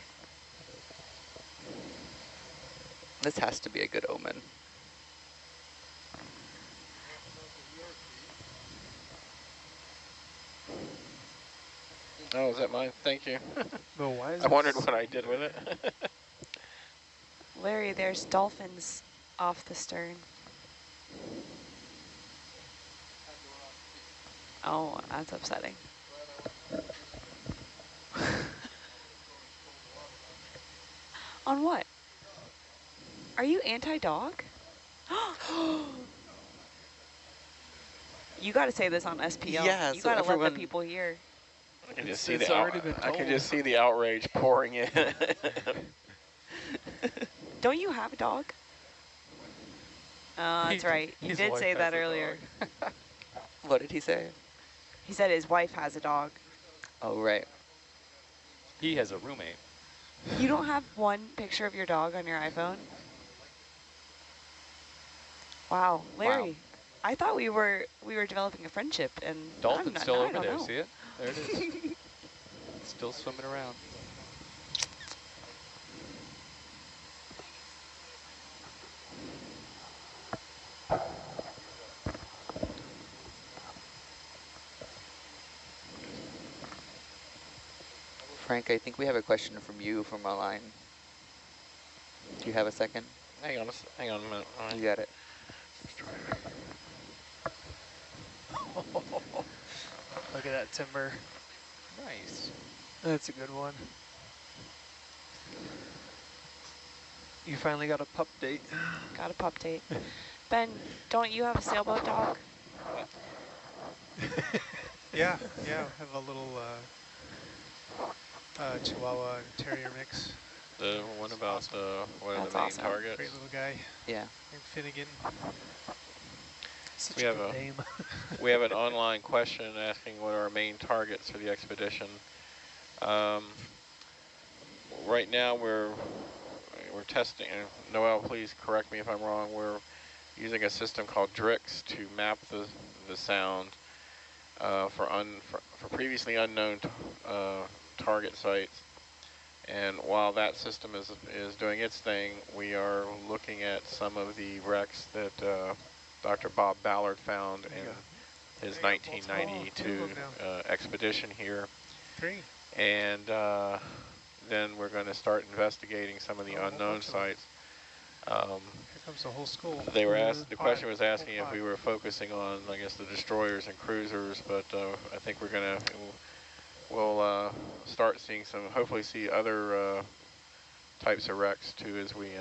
This has to be a good omen. Oh, is that mine? Thank you. Well, why is I wondered what I did with it. Larry, there's dolphins off the stern. Oh, that's upsetting. On what? Are you anti-dog? You got to say this on SPL. Yeah, You so got to let the everyone. people hear. I can just It's already been I can told. just see the outrage pouring in. Don't you have a dog? That's right. You His did wife say has that a earlier. dog. What did he say? He said his wife has a dog. Oh, right. He has a roommate. You don't have one picture of your dog on your iPhone? Wow, Larry. Wow. I thought we were developing a friendship, and Dolphin's still I over don't there. know. See it? There it is. Still swimming around. Frank, I think we have a question from you from online. Do you have a second? Hang on a minute. All right. You got it. Look at that timber. Nice. That's a good one. You finally got a pup date. Got a pup date. Ben, don't you have a sailboat dog? Yeah, I have a little Chihuahua and Terrier mix. The one about what are That's the main awesome. targets? Great little guy. Yeah. Named Finnegan. Such We a have good a name. we have an online question asking what are our main targets for the expedition. Right now we're testing. Noel, please correct me if I'm wrong. We're using a system called DRIX to map the sound for previously unknown target sites. And while that system is doing its thing, we are looking at some of the wrecks that Dr. Bob Ballard found in his 1992 expedition here. 3. And then we're going to start investigating some of the unknown sites. Here comes the whole school. They were asked. The question was asking if we were focusing on, I guess, the destroyers and cruisers, but I think we'll start seeing hopefully see other types of wrecks too as we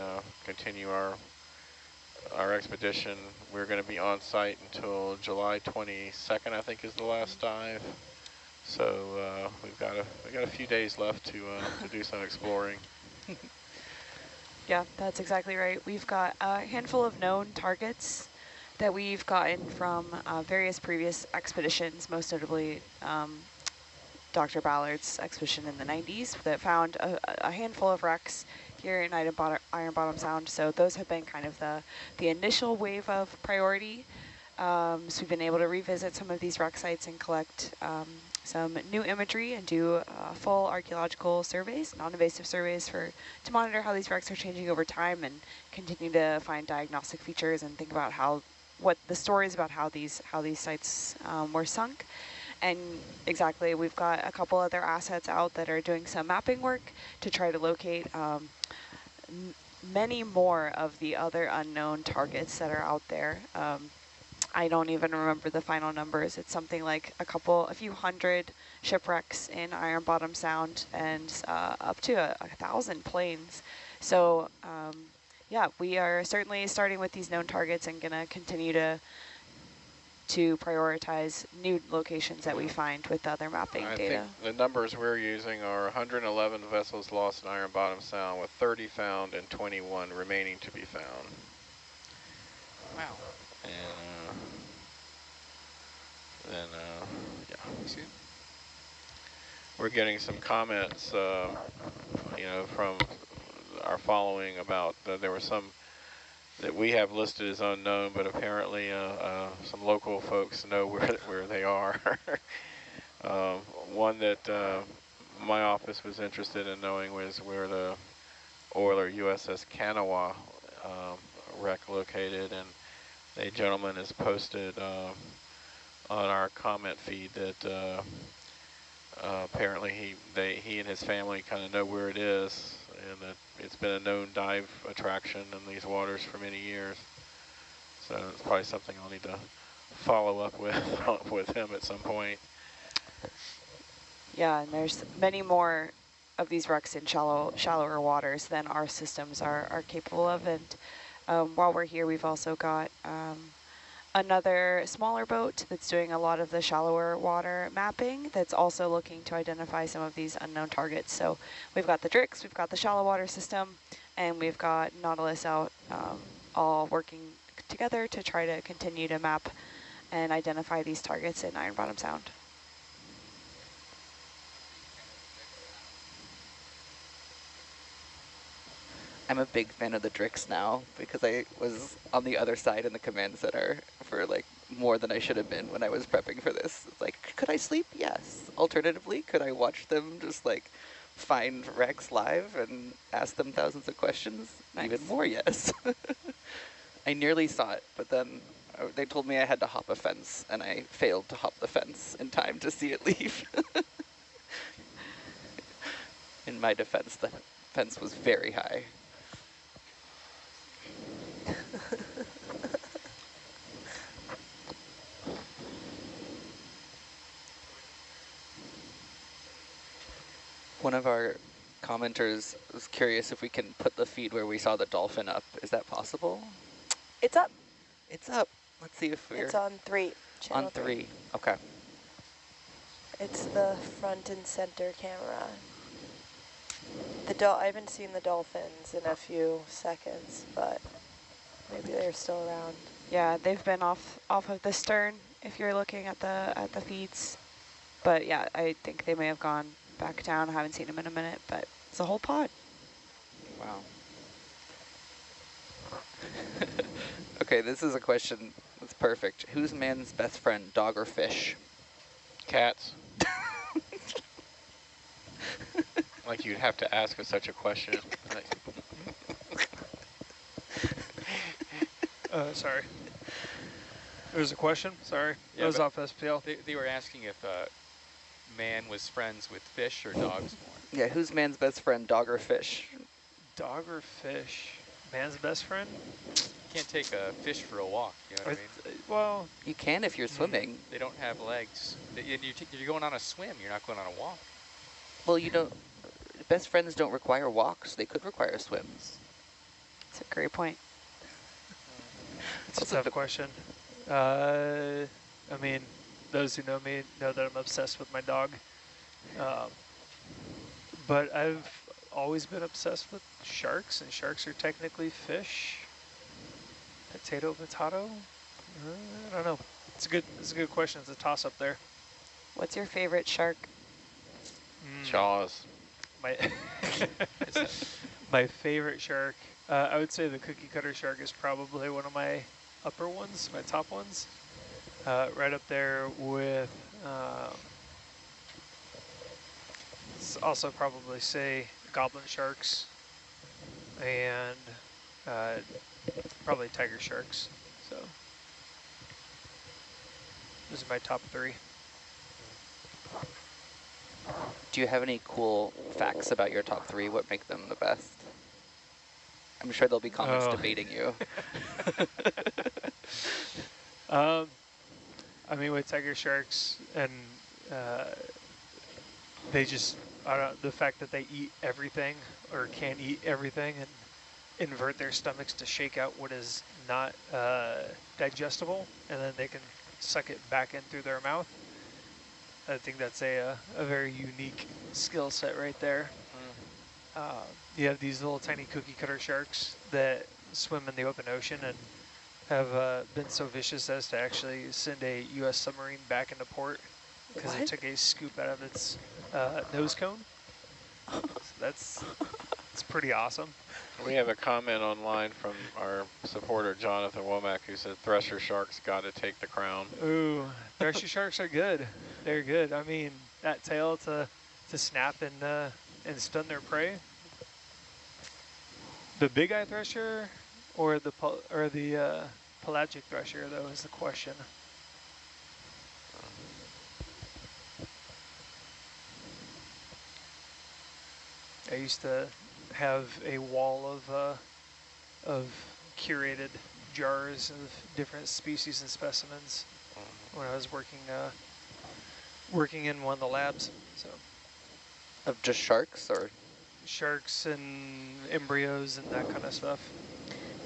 continue our expedition. We're going to be on site until July 22nd, I think, is the last dive. So we've got a few days left to do some exploring. Yeah, that's exactly right. We've got a handful of known targets that we've gotten from various previous expeditions, most notably Dr. Ballard's expedition in the 90s that found a handful of wrecks here in Iron Bottom Sound. So those have been kind of the initial wave of priority. So we've been able to revisit some of these wreck sites and collect some new imagery and do full archaeological surveys, non-invasive surveys to monitor how these wrecks are changing over time and continue to find diagnostic features and think about what the stories about how these sites were sunk. And exactly, we've got a couple other assets out that are doing some mapping work to try to locate many more of the other unknown targets that are out there. I don't even remember the final numbers. It's something like a few hundred shipwrecks in Iron Bottom Sound and up to 1,000 planes. So yeah, we are certainly starting with these known targets and gonna continue to prioritize new locations that we find with other mapping I data. think the numbers we're using are 111 vessels lost in Iron Bottom Sound, with 30 found and 21 remaining to be found. Wow. And then, yeah. See? We're getting some comments, from our following about there were some that we have listed as unknown, but apparently some local folks know where they are. One that my office was interested in knowing was where the oiler USS Kanawha wreck located, and a gentleman has posted on our comment feed that apparently he and his family kind of know where it is, and it's been a known dive attraction in these waters for many years. So it's probably something I'll need to follow up with him at some point. Yeah, and there's many more of these wrecks in shallower waters than our systems are capable of. And while we're here, we've also got another smaller boat that's doing a lot of the shallower water mapping that's also looking to identify some of these unknown targets. So we've got the DRIX, we've got the shallow water system, and we've got Nautilus out all working together to try to continue to map and identify these targets in Iron Bottom Sound. I'm a big fan of the DRIX now because I was on the other side in the command center for like more than I should have been when I was prepping for this. It's like, could I sleep? Yes. Alternatively, could I watch them just like find wrecks live and ask them thousands of questions? Nice. Even more, yes. I nearly saw it, but then they told me I had to hop a fence, and I failed to hop the fence in time to see it leave. In my defense, the fence was very high. One of our commenters was curious if we can put the feed where we saw the dolphin up. Is that possible? It's up. It's up. Let's see if we're... It's on 3. Channel on 3. Okay. It's the front and center camera. I haven't seen the dolphins in a few seconds, but maybe they're still around. Yeah, they've been off of the stern if you're looking at the feeds. But yeah, I think they may have gone back down. I haven't seen them in a minute, but it's a whole pod. Wow. Okay, this is a question that's perfect. Who's man's best friend, dog or fish? Cats. Like you'd have to ask us such a question. Sorry. It was a question? Sorry. Yeah, it was off SPL. They were asking if man was friends with fish or dogs more. Yeah, who's man's best friend, dog or fish? Dog or fish? Man's best friend? You can't take a fish for a walk, you know what I mean? Well... You can if you're swimming. They don't have legs. You're going on a swim, you're not going on a walk. Well, you don't... Best friends don't require walks. They could require swims. That's a great point. It's a tough question. I mean, those who know me know that I'm obsessed with my dog. But I've always been obsessed with sharks, and sharks are technically fish. Potato. I don't know. It's a good question. It's a toss up there. What's your favorite shark? Jaws. My favorite shark, I would say the cookie cutter shark is probably one of my upper ones, my top ones. Right up there with, also probably say goblin sharks and probably tiger sharks. So those are my top 3. Do you have any cool facts about your top 3? What make them the best? I'm sure there'll be comments debating you. I mean, with tiger sharks, and they just, the fact that they eat everything or can eat everything and invert their stomachs to shake out what is not digestible, and then they can suck it back in through their mouth. I think that's a very unique skill set right there. You have these little tiny cookie cutter sharks that swim in the open ocean and have been so vicious as to actually send a U.S. submarine back into port because it took a scoop out of its nose cone. So that's pretty awesome. We have a comment online from our supporter, Jonathan Womack, who said thresher sharks got to take the crown. Ooh, thresher sharks are good. They're good. I mean, that tail to snap and stun their prey. The big eye thresher or the pelagic thresher, though, is the question. I used to have a wall of curated jars of different species and specimens when I was working in one of the labs. So Of just sharks, or? sharks and embryos and that kind of stuff.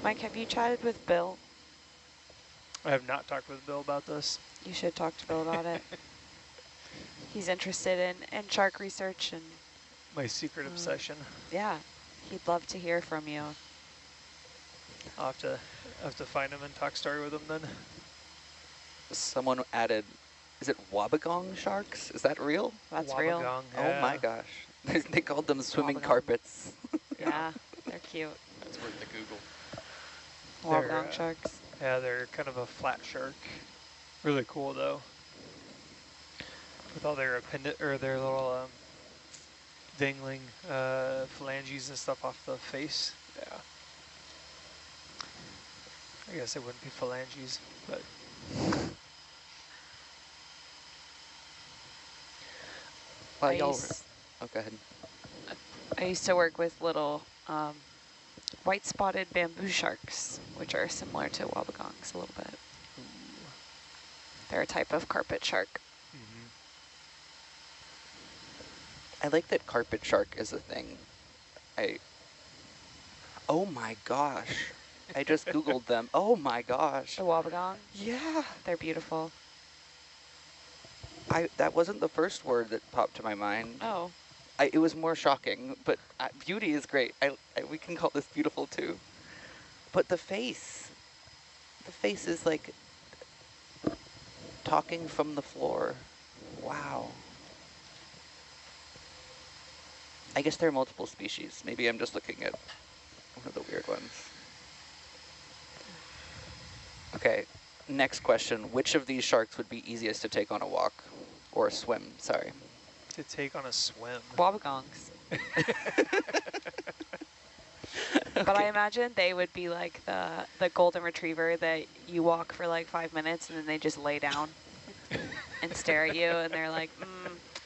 Mike, have you chatted with Bill? I have not talked with Bill about this. You should talk to Bill about it. He's interested in shark research and My secret obsession. yeah, he'd love to hear from you. I'll have to find him and talk story with him then. Someone added, is it wobbegong sharks? Is that real? That's real. Wobbegong, Oh my gosh. They called them swimming Wobbegong. carpets. Yeah, they're cute. That's worth the Google. Wobbegong sharks. Yeah, they're kind of a flat shark. Really cool though. With all their their little dangling phalanges and stuff off the face. Yeah. I guess it wouldn't be phalanges, but. Well, y'all. Oh, go ahead. I used to work with little white-spotted bamboo sharks, which are similar to wobbegongs a little bit. They're a type of carpet shark. I like that carpet shark is a thing. Oh my gosh. I just Googled them. Oh my gosh. The wobbegong? Yeah. They're beautiful. That wasn't the first word that popped to my mind. Oh. It was more shocking, but beauty is great. We can call this beautiful too. But the face is like talking from the floor. Wow. I guess there are multiple species. Maybe I'm just looking at one of the weird ones. Okay, next question. Which of these sharks would be easiest to take on a walk? Or a swim, sorry. To take on a swim. Wobbegongs. But I imagine they would be like the golden retriever that you walk for like 5 minutes and then they just lay down and stare at you and they're like,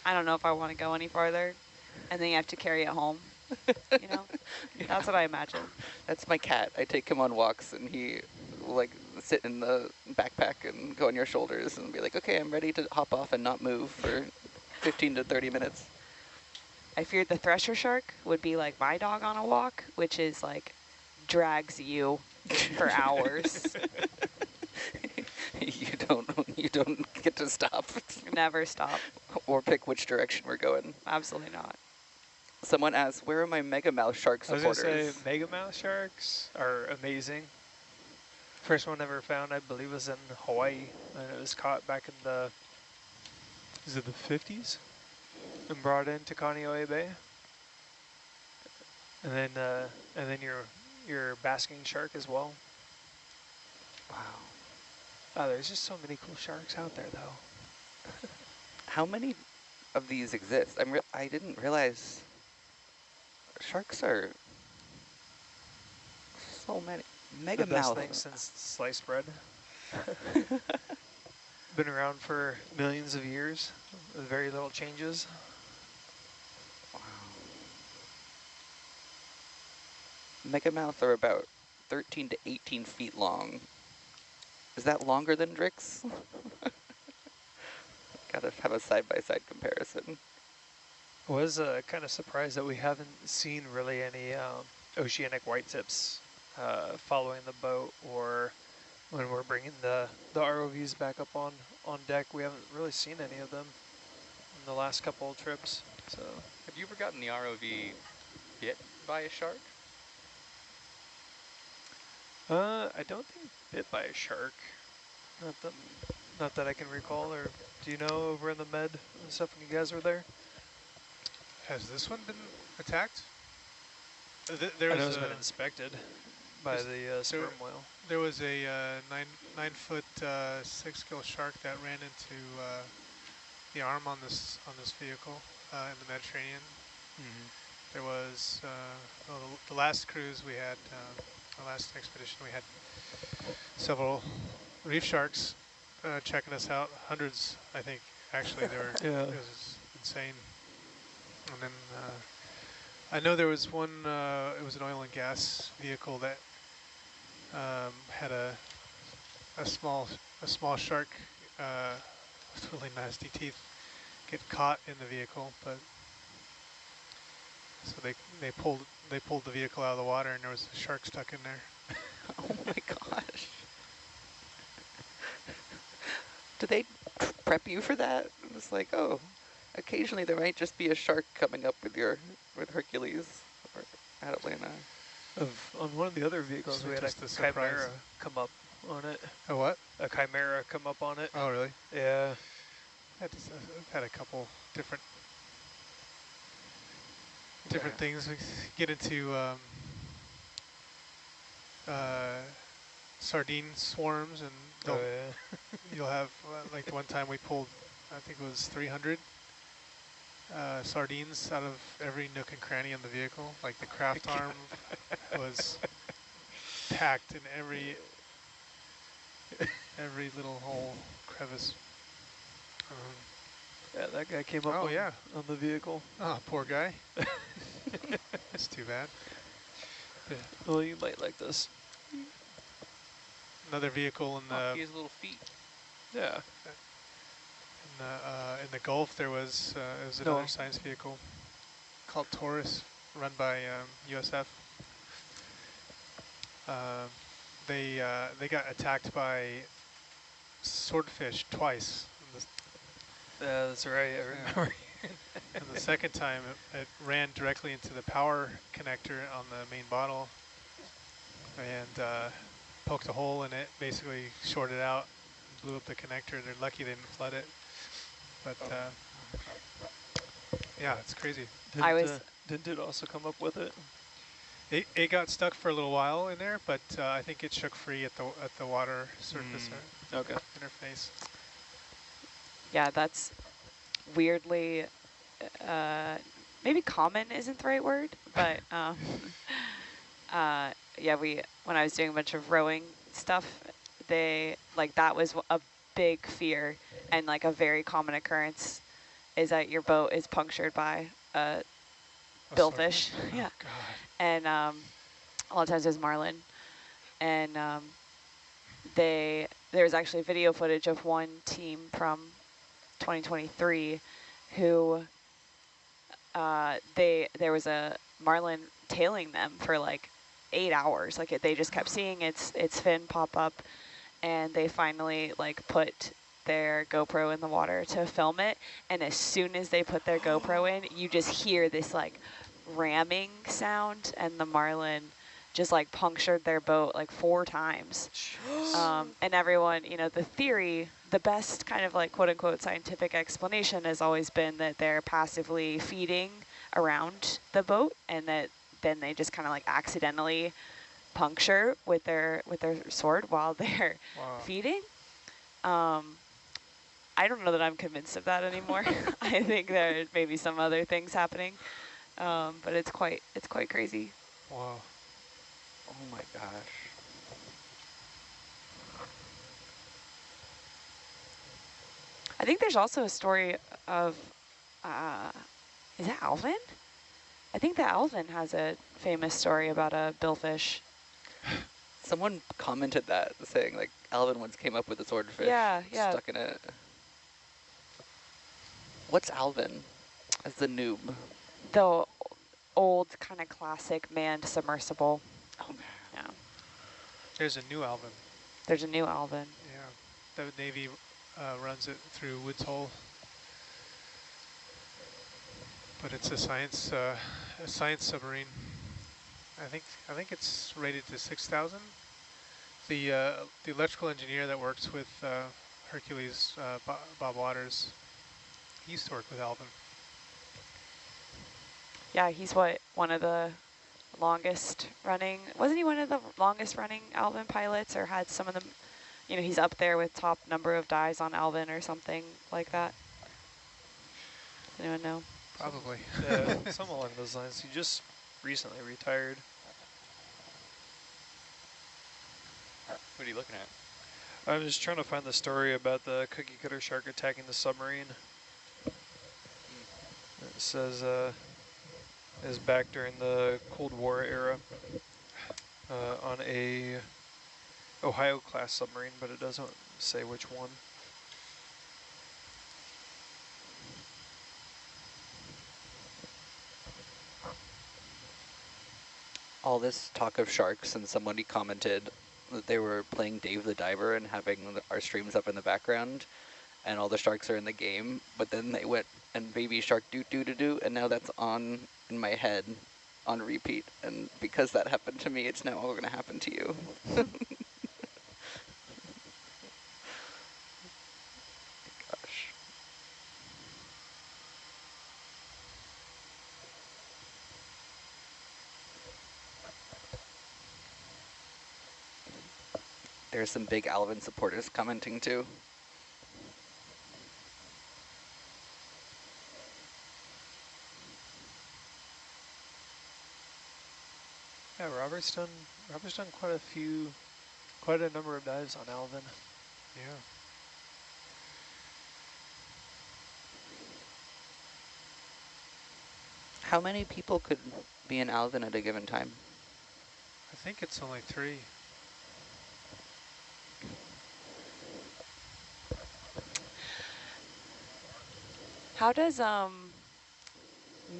I don't know if I want to go any farther. And then you have to carry it home, you know? Yeah. That's what I imagine. That's my cat. I take him on walks and he will like sit in the backpack and go on your shoulders and be like, okay, I'm ready to hop off and not move for 15 to 30 minutes. I feared the thresher shark would be like my dog on a walk, which is like drags you for hours. You don't get to stop. Never stop. Or pick which direction we're going. Absolutely not. Someone asked, where are my megamouth shark supporters? I was going to say, megamouth sharks are amazing. First one ever found, I believe, was in Hawaii, and it was caught back in the, is it the 50s? And brought into Kaneohe Bay. And then your basking shark as well. Wow. Oh, there's just so many cool sharks out there, though. How many of these exist? I didn't realize sharks are so many. Megamouth. The best thing since sliced bread. Been around for millions of years with very little changes. Wow. Megamouth are about 13 to 18 feet long. Is that longer than Drix? Gotta have a side-by-side comparison. I was kind of surprised that we haven't seen really any oceanic whitetips following the boat, or when we're bringing the ROVs back up on deck. We haven't really seen any of them in the last couple of trips. So, have you ever gotten the ROV bit by a shark? I don't think bit by a shark. Not that I can recall. Or do you know over in the med and stuff when you guys were there? Has this one been attacked? I know it's been inspected by the sperm whale. There was a 9-foot 6-gill shark that ran into the arm on this vehicle in the Mediterranean. Mm-hmm. There was the last cruise we had, the last expedition we had several reef sharks checking us out. Hundreds, I think. Actually, there were. Yeah. It was insane. And then I know there was one, it was an oil and gas vehicle that had a small shark with really nasty teeth get caught in the vehicle, but so they pulled the vehicle out of the water and there was a shark stuck in there. Oh my gosh. Do they prep you for that? It's like, oh, occasionally there might just be a shark coming up with Hercules or at Atlanta. On one of the other vehicles, So we had a just a surprise. Chimera come up on it. A what? A Chimera come up on it. Oh, really? Yeah. I've had a couple different things. We get into sardine swarms, and you'll have like the one time we pulled, I think it was 300 sardines out of every nook and cranny in the vehicle. Like the craft arm was packed in every little hole, crevice. Yeah, that guy came up on the vehicle. Oh, poor guy. That's too bad. Yeah. Well, you might like this. Another vehicle in the He has little feet. Yeah. In the Gulf, there was another science vehicle called Taurus, run by USF. They got attacked by swordfish twice. Yeah, that's right. I remember. And the second time, it ran directly into the power connector on the main bottle and poked a hole in it, basically shorted out, blew up the connector. They're lucky they didn't flood it. But yeah, it's crazy. Didn't it also come up with it? It got stuck for a little while in there, but I think it shook free at the water surface interface. Yeah, that's weirdly, maybe common isn't the right word, but yeah, when I was doing a bunch of rowing stuff, that was a big fear, and like a very common occurrence is that your boat is punctured by a billfish. Yeah. God. And a lot of times it was marlin. And there's actually video footage of one team from 2023 who there was a marlin tailing them for like 8 hours. Like they just kept seeing its fin pop up, and they finally like put their GoPro in the water to film it. And as soon as they put their GoPro in, you just hear this like ramming sound, and the marlin just like punctured their boat like 4 times. And everyone, the best kind of like quote unquote scientific explanation has always been that they're passively feeding around the boat, and that then they just kind of like accidentally puncture with their sword while they're feeding. I don't know that I'm convinced of that anymore. I think there may be some other things happening, but it's quite crazy. Wow. Oh my gosh. I think there's also a story of, is it Alvin? I think that Alvin has a famous story about a billfish. Someone commented that, saying like Alvin once came up with a swordfish stuck in it. What's Alvin as the noob? The old kind of classic manned submersible. Oh man. Yeah. There's a new Alvin. There's a new Alvin. Yeah. The Navy runs it through Woods Hole. But it's a science submarine. I think it's rated to 6,000. The electrical engineer that works with Hercules, Bob Waters, he used to work with Alvin. Yeah, he's one of the longest running, wasn't he one of the longest running Alvin pilots, or had some of them, he's up there with top number of dives on Alvin or something like that? Does anyone know? Probably. Yeah, something along those lines. He just recently retired. What are you looking at? I was trying to find the story about the cookie cutter shark attacking the submarine. It says, is back during the Cold War era on a Ohio class submarine, but it doesn't say which one. All this talk of sharks, and somebody commented that they were playing Dave the Diver and having our streams up in the background, and all the sharks are in the game, but then they went and baby shark do, and now that's on in my head on repeat, and because that happened to me, it's now all going to happen to you. Gosh. There's some big Alvin supporters commenting too. Yeah, Robert's done quite a number of dives on Alvin. Yeah. How many people could be in Alvin at a given time? I think it's only 3. How does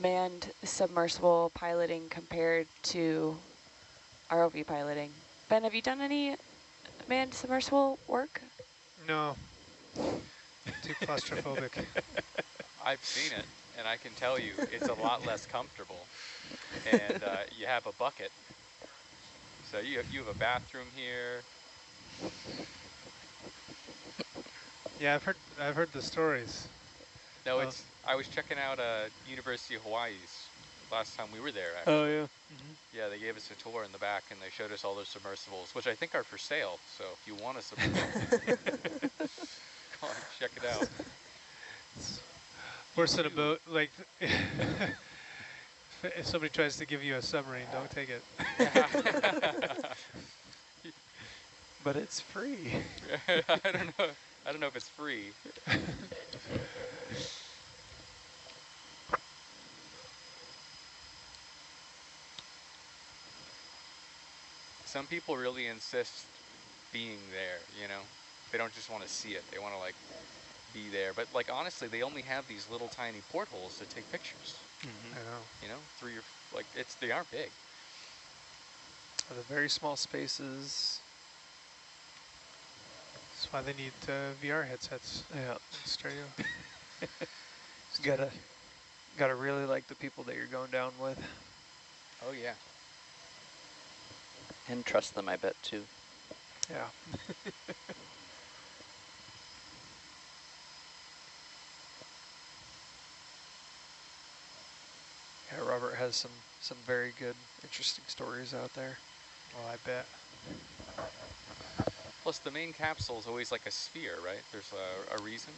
manned submersible piloting compared to ROV piloting? Ben, have you done any manned submersible work? No. Too claustrophobic. I've seen it, and I can tell you it's a lot less comfortable. And you have a bucket. So you have a bathroom here. Yeah, I've heard the stories. No, I was checking out University of Hawaii's last time we were there, actually. Oh, yeah. Mm-hmm. Yeah, they gave us a tour in the back, and they showed us all their submersibles, which I think are for sale. So if you want a submersible, come on, check it out. Worse than a boat. Like, if somebody tries to give you a submarine, don't take it. But it's free. I don't know if it's free. Some people really insist being there, you know? They don't just want to see it. They want to, like, be there. But, like, honestly, they only have these little tiny portholes to take pictures. Mm-hmm. I know. You know, through your, like, they aren't big. The very small spaces. That's why they need VR headsets. Yeah. Stereo. Gotta really like the people that you're going down with. Oh, yeah. And trust them, I bet, too. Yeah. Yeah, Robert has some very good, interesting stories out there. Oh, I bet. Plus, the main capsule is always like a sphere, right? There's a reason.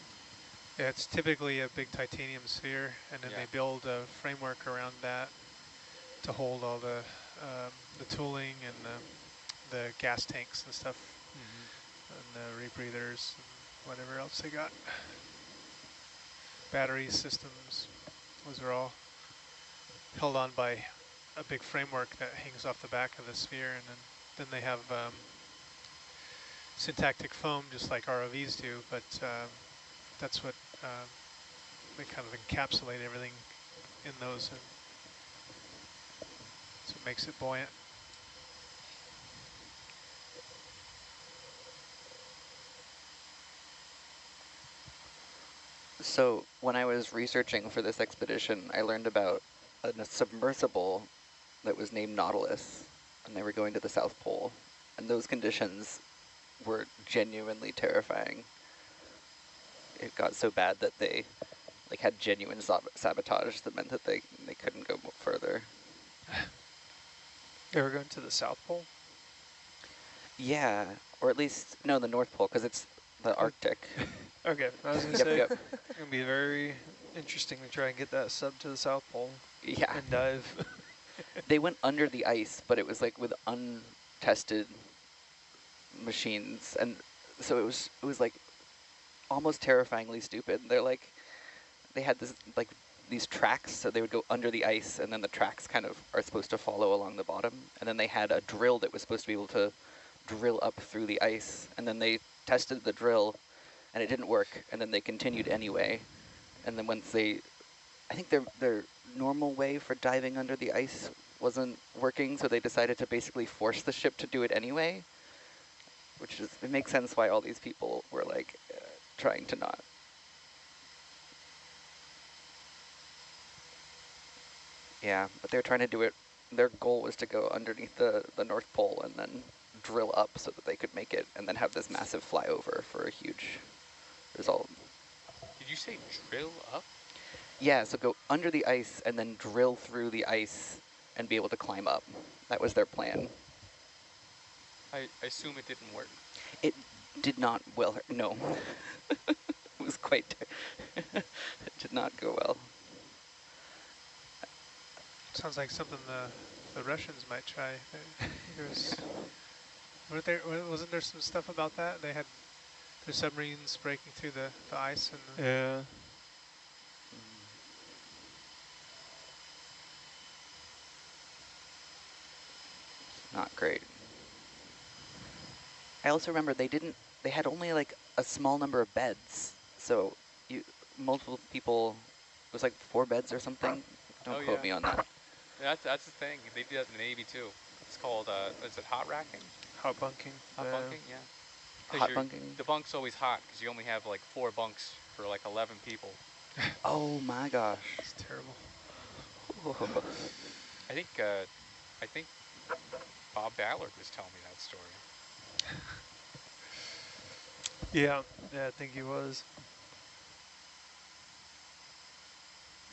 Yeah, it's typically a big titanium sphere, and then they build a framework around that to hold all the tooling and the gas tanks and stuff, and the rebreathers and whatever else they got. Battery systems, those are all held on by a big framework that hangs off the back of the sphere, and then they have syntactic foam, just like ROVs do, but that's what they kind of encapsulate everything in those, and so it makes it buoyant. So when I was researching for this expedition, I learned about a submersible that was named Nautilus, and they were going to the South Pole, and those conditions were genuinely terrifying. It got so bad that they had genuine sabotage that meant that they couldn't go further. They were going to the South Pole? Yeah, or at least, no, the North Pole, because it's the Arctic. Okay, I was going to say, it's going to be very interesting to try and get that sub to the South Pole. Yeah. And dive. They went under the ice, but it was like with untested machines, and so it was like almost terrifyingly stupid. They had this like these tracks, so they would go under the ice, and then the tracks kind of are supposed to follow along the bottom. And then they had a drill that was supposed to be able to drill up through the ice. And then they tested the drill, and it didn't work. And then they continued anyway. And then once they, I think their normal way for diving under the ice wasn't working, so they decided to basically force the ship to do it anyway. Which is, it makes sense why all these people were like trying to not. Yeah, but they're trying to do it. Their goal was to go underneath the North Pole and then drill up so that they could make it, and then have this massive flyover for a huge result. Did you say drill up? Yeah, so go under the ice and then drill through the ice and be able to climb up. That was their plan. I assume it didn't work. It did not, well, no. It was quite, it did not go well. Sounds like something the Russians might try. Wasn't there some stuff about that? They had their submarines breaking through the ice and Yeah. Not great. I also remember they had only like a small number of beds. So multiple people, it was like 4 beds or something. Don't quote me on that. Yeah, that's the thing. They do that in the Navy too. It's called, is it hot racking? Hot bunking. Hot bunking, yeah. Hot bunking? The bunk's always hot because you only have like 4 bunks for like 11 people. Oh my gosh. It's terrible. I think Bob Ballard was telling me that story. Yeah, I think he was.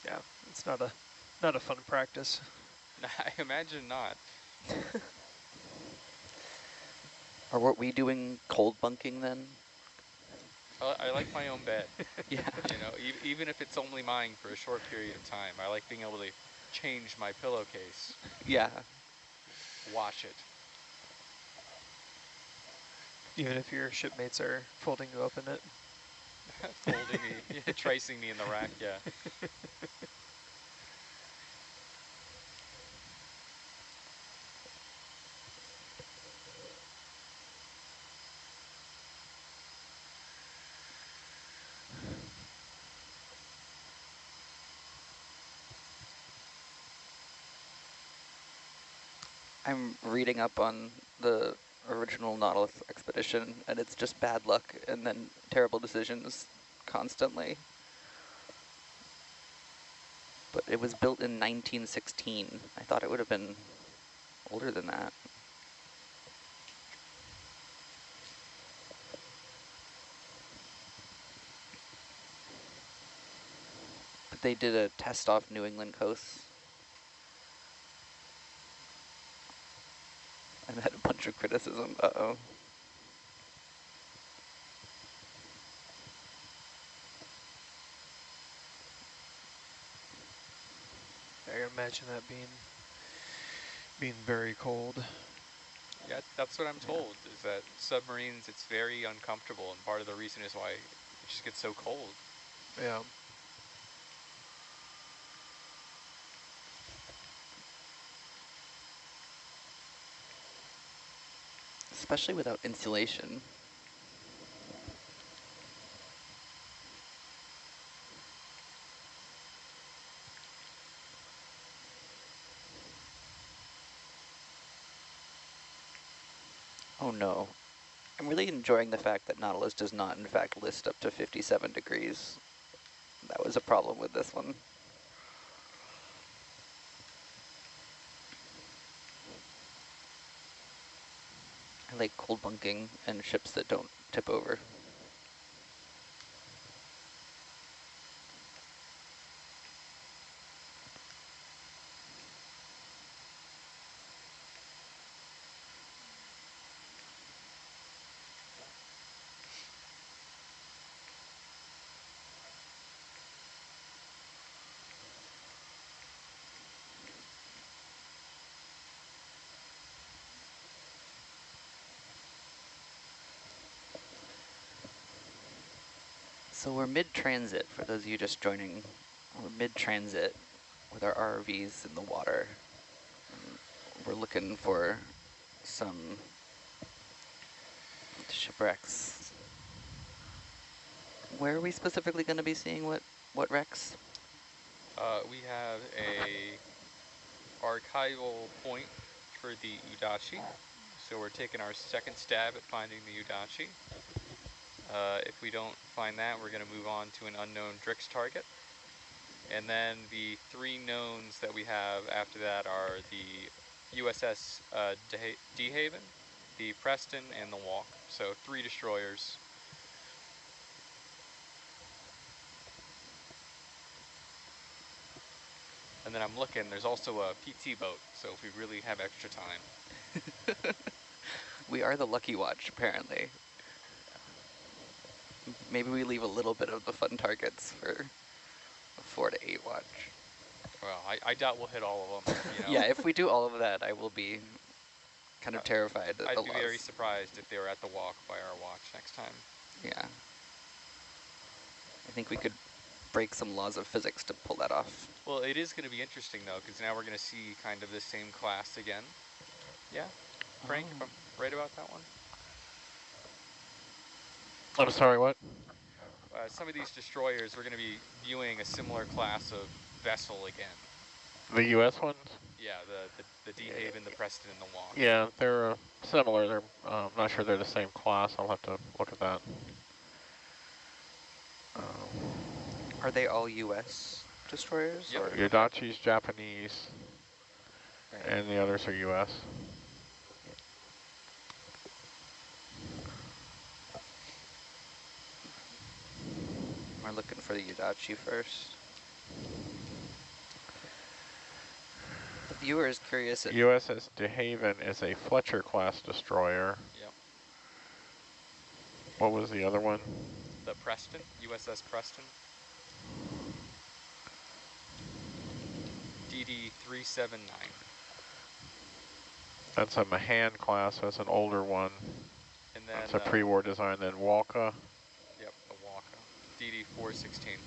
Yeah, it's not a fun practice. I imagine not. Or were we doing cold bunking then? I like my own bed. Yeah. You know, even if it's only mine for a short period of time, I like being able to change my pillowcase. Yeah. Wash it. Even if your shipmates are folding you up in it. Folding me, tracing me in the rack, yeah. I'm reading up on the original Nautilus expedition, and it's just bad luck and then terrible decisions constantly. But it was built in 1916. I thought it would have been older than that. But they did a test off New England coast. And had a bunch of criticism. Uh-oh. I can imagine that being very cold. Yeah, that's what I'm told, is that submarines, it's very uncomfortable, and part of the reason is why it just gets so cold. Yeah. Especially without insulation. Oh no. I'm really enjoying the fact that Nautilus does not in fact list up to 57 degrees. That was a problem with this one. I like cold bunking and ships that don't tip over. So we're mid-transit, for those of you just joining we're mid-transit with our ROVs in the water. We're looking for some shipwrecks. Where are we specifically going to be seeing what wrecks? We have a archival point for the Udachi. So we're taking our second stab at finding the Udachi. If we don't find that, we're going to move on to an unknown Drix target. And then the 3 knowns that we have after that are the USS De Haven, the Preston, and the Walk. So 3 destroyers. And then I'm looking, there's also a PT boat, so if we really have extra time. We are the Lucky Watch, apparently. Maybe we leave a little bit of the fun targets for a 4 to 8 watch. Well, I doubt we'll hit all of them. You know? Yeah, if we do all of that, I will be kind of terrified at the I'd loss. be very surprised if they were at the Walk by our watch next time. Yeah. I think we could break some laws of physics to pull that off. Well, it is going to be interesting, though, because now we're going to see kind of the same class again. Yeah? Frank, if I'm right about that one? I'm sorry, what? Some of these destroyers, we're going to be viewing a similar class of vessel again. The U.S. ones? Yeah, the De Haven, the Preston, and the Walk. Yeah, they're similar. They're not sure they're the same class. I'll have to look at that. Are they all U.S. destroyers? Yep. Or? Udachi's Japanese, right, and the others are U.S. We're looking for the Udachi first. The viewer is curious. USS De Haven is a Fletcher class destroyer. Yep. What was the other one? The Preston, USS Preston. DD-379. That's a Mahan class, that's an older one. And then that's a pre-war design. Then Walka. Yep, the Walka. DD-416.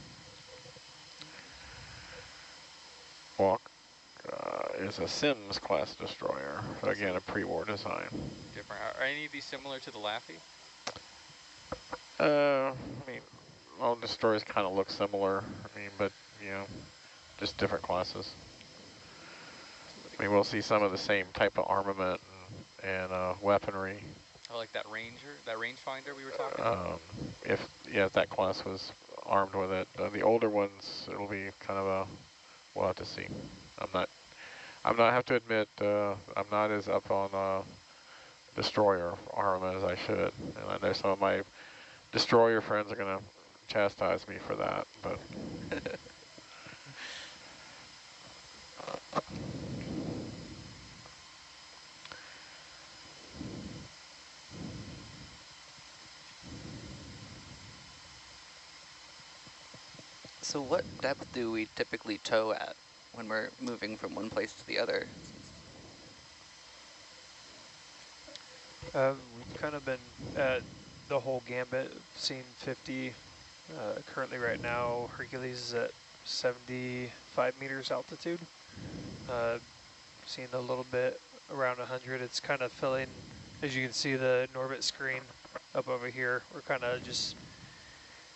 Walka is a Sims class destroyer. So again, a pre-war design. Different. Are any of these similar to the Laffey? I mean, all destroyers kind of look similar. I mean, but you know, just different classes. I mean, we'll see some of the same type of armament and weaponry. Oh, like that rangefinder we were talking about? If that class was armed with it. The older ones, it'll be kind of a, we'll have to see. I have to admit, I'm not as up on destroyer armament as I should. And I know some of my destroyer friends are going to chastise me for that, but. So what depth do we typically tow at when we're moving from one place to the other? We've kind of been at the whole gambit, seen 50. Currently right now, Hercules is at 75 meters altitude. Seen a little bit around 100. It's kind of filling, as you can see the Norbit screen up over here. We're kind of just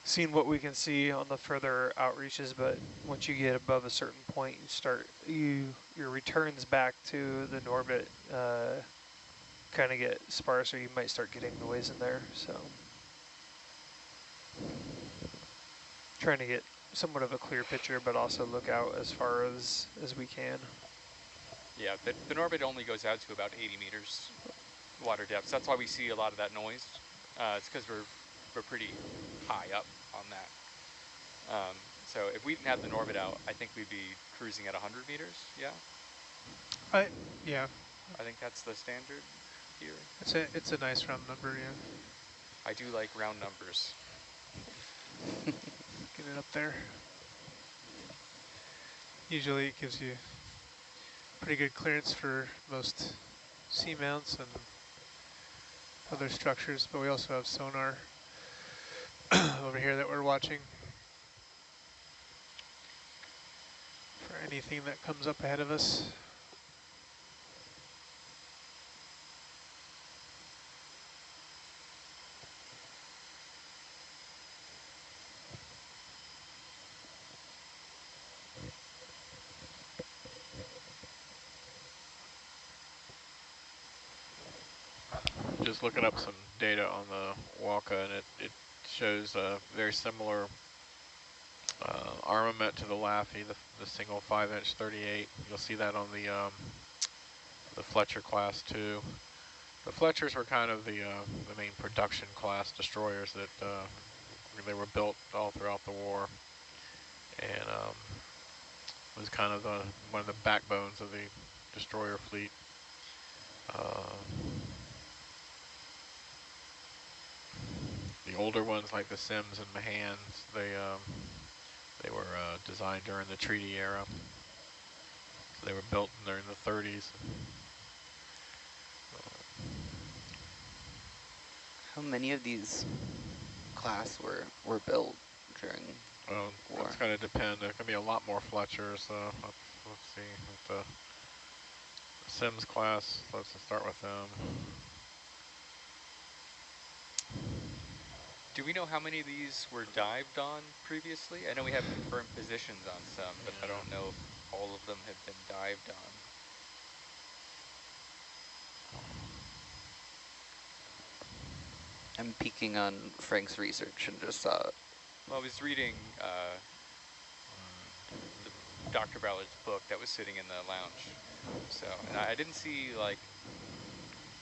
seeing what we can see on the further outreaches, but once you get above a certain point, your returns back to the Norbit kind of get sparse, or you might start getting noise in there. So trying to get somewhat of a clear picture, but also look out as far as we can. Yeah, the Norbit only goes out to about 80 meters water depth. That's why we see a lot of that noise. It's because we're pretty high up on that. So if we didn't have the Norbit out, I think we'd be cruising at 100 meters, yeah? Yeah. I think that's the standard here. It's a nice round number, yeah. I do like round numbers. Get it up there. Usually it gives you pretty good clearance for most seamounts and other structures, but we also have sonar over here that we're watching. anything that comes up ahead of us. Just looking up some data on the Walker, and it shows a very similar armament to the Laffey, the single 5-inch 38. You'll see that on the Fletcher class too. The Fletchers were kind of the main production class destroyers that they were built all throughout the war, and was kind of one of the backbones of the destroyer fleet. The older ones, like the Sims and Mahans, they were designed during the treaty era. So they were built during the 30s. How many of these class were built during war? It's going to depend. There can be a lot more Fletchers. Let's see. With the Sims class, let's start with them. Do we know how many of these were dived on previously? I know we have confirmed positions on some, but I don't know if all of them have been dived on. I'm peeking on Frank's research and just saw it. Well, I was reading Dr. Ballard's book that was sitting in the lounge, so, and I didn't see like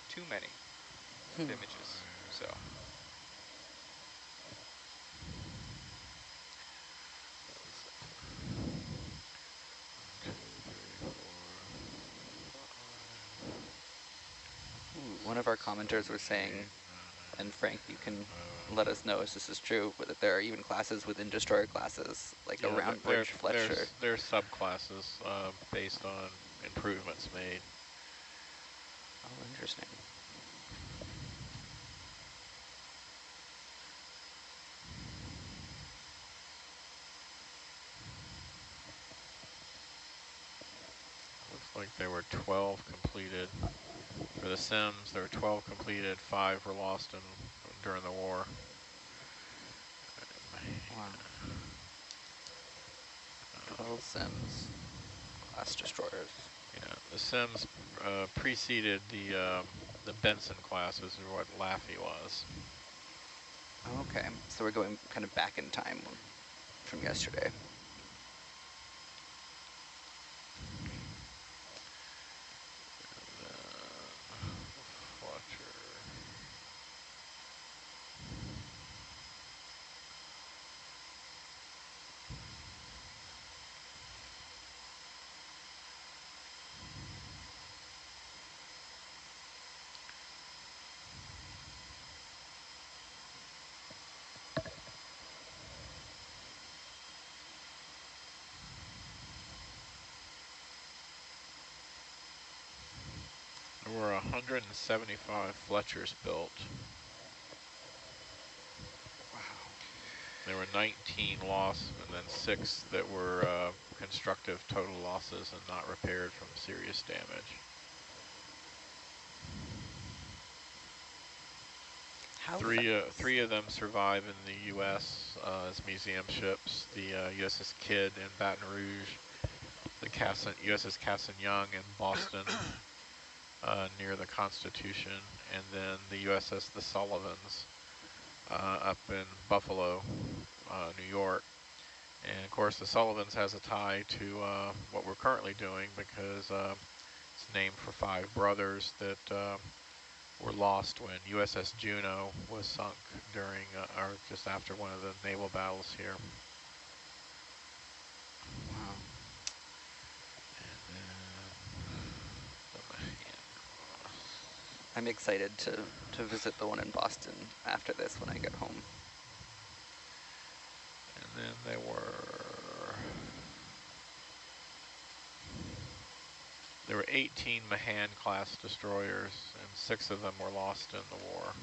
too many images, so. One of our commenters was saying, and Frank, you can let us know if this is true, but that there are even classes within destroyer classes, like a round bridge Fletcher. There's subclasses based on improvements made. Oh, interesting. Looks like there were 12 completed. For the Sims, there were 12 completed, 5 were lost during the war. Wow. 12 Sims, class destroyers. Yeah, the Sims preceded the Benson class, which is what Laffey was. Okay, so we're going kind of back in time from yesterday. There were 175 Fletchers built. Wow. There were 19 lost, and then 6 that were constructive total losses and not repaired from serious damage. Three of them survive in the U.S. As museum ships. The USS Kidd in Baton Rouge, the USS Cassin-Young in Boston, near the Constitution, and then the USS The Sullivans up in Buffalo, New York. And of course the Sullivans has a tie to what we're currently doing, because it's named for 5 brothers that were lost when USS Juno was sunk during, or just after one of the naval battles here. Wow. I'm excited to visit the one in Boston after this when I get home. And then there were 18 Mahan class destroyers, and 6 of them were lost in the war.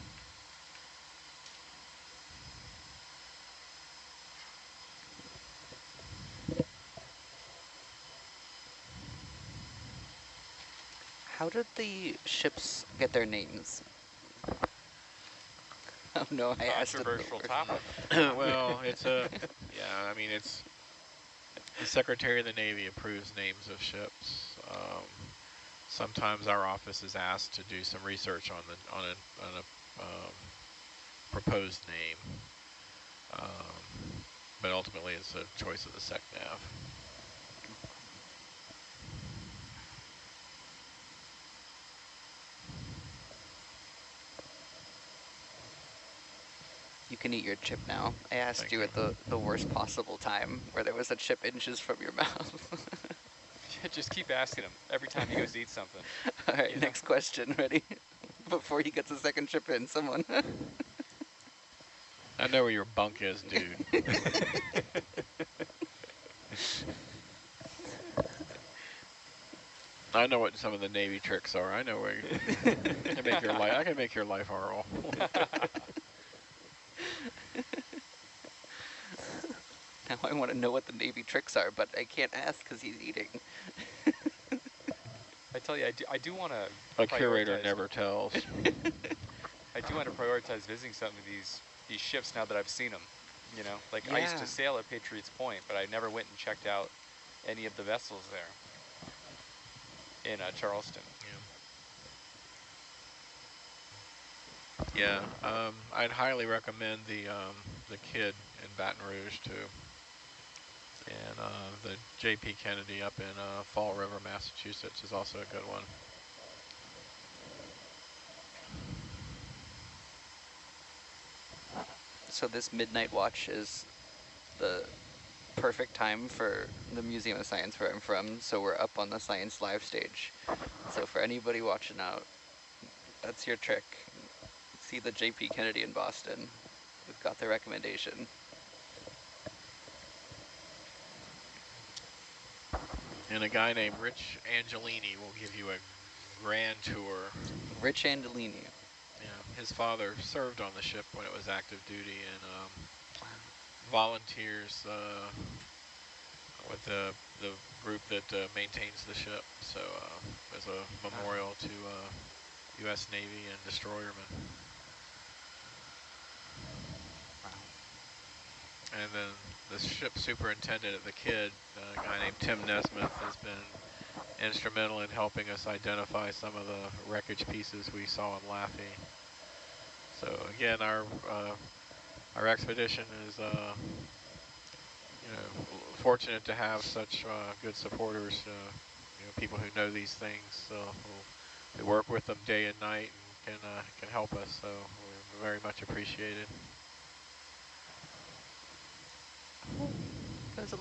How did the ships get their names? Oh no, I asked it. Controversial topic. Well, it's a, yeah, I mean, it's, the Secretary of the Navy approves names of ships. Sometimes our office is asked to do some research on a proposed name, but ultimately it's a choice of the SecNav. You can eat your chip now. I asked Thank you you. at the worst possible time, where there was a chip inches from your mouth. Just keep asking him every time he goes to eat something. All right, next question. Ready? Before he gets a second chip in, someone. I know where your bunk is, dude. I know what some of the Navy tricks are. I know where I can make your life horrible. Now I want to know what the Navy tricks are, but I can't ask because he's eating. I tell you, I do want to. A curator never tells. I do want to prioritize visiting some of these ships now that I've seen them. You know, like I used Yeah. to sail at Patriots Point, but I never went and checked out any of the vessels there in Charleston. Yeah, I'd highly recommend the Kid in Baton Rouge too, and the J.P. Kennedy up in Fall River, Massachusetts is also a good one. So this midnight watch is the perfect time for the Museum of Science where I'm from, so we're up on the Science Live stage. So for anybody watching out, that's your trick. See the J.P. Kennedy in Boston. We've got the recommendation. And a guy named Rich Angelini will give you a grand tour. Rich Angelini. Yeah, his father served on the ship when it was active duty, and volunteers with the group that maintains the ship. So as a memorial to U.S. Navy and destroyermen. And then the ship superintendent at the Kid, a guy named Tim Nesmith, has been instrumental in helping us identify some of the wreckage pieces we saw in Laffey. So again, our expedition is fortunate to have such good supporters, people who know these things. So we work with them day and night and can help us. So we're very much appreciated.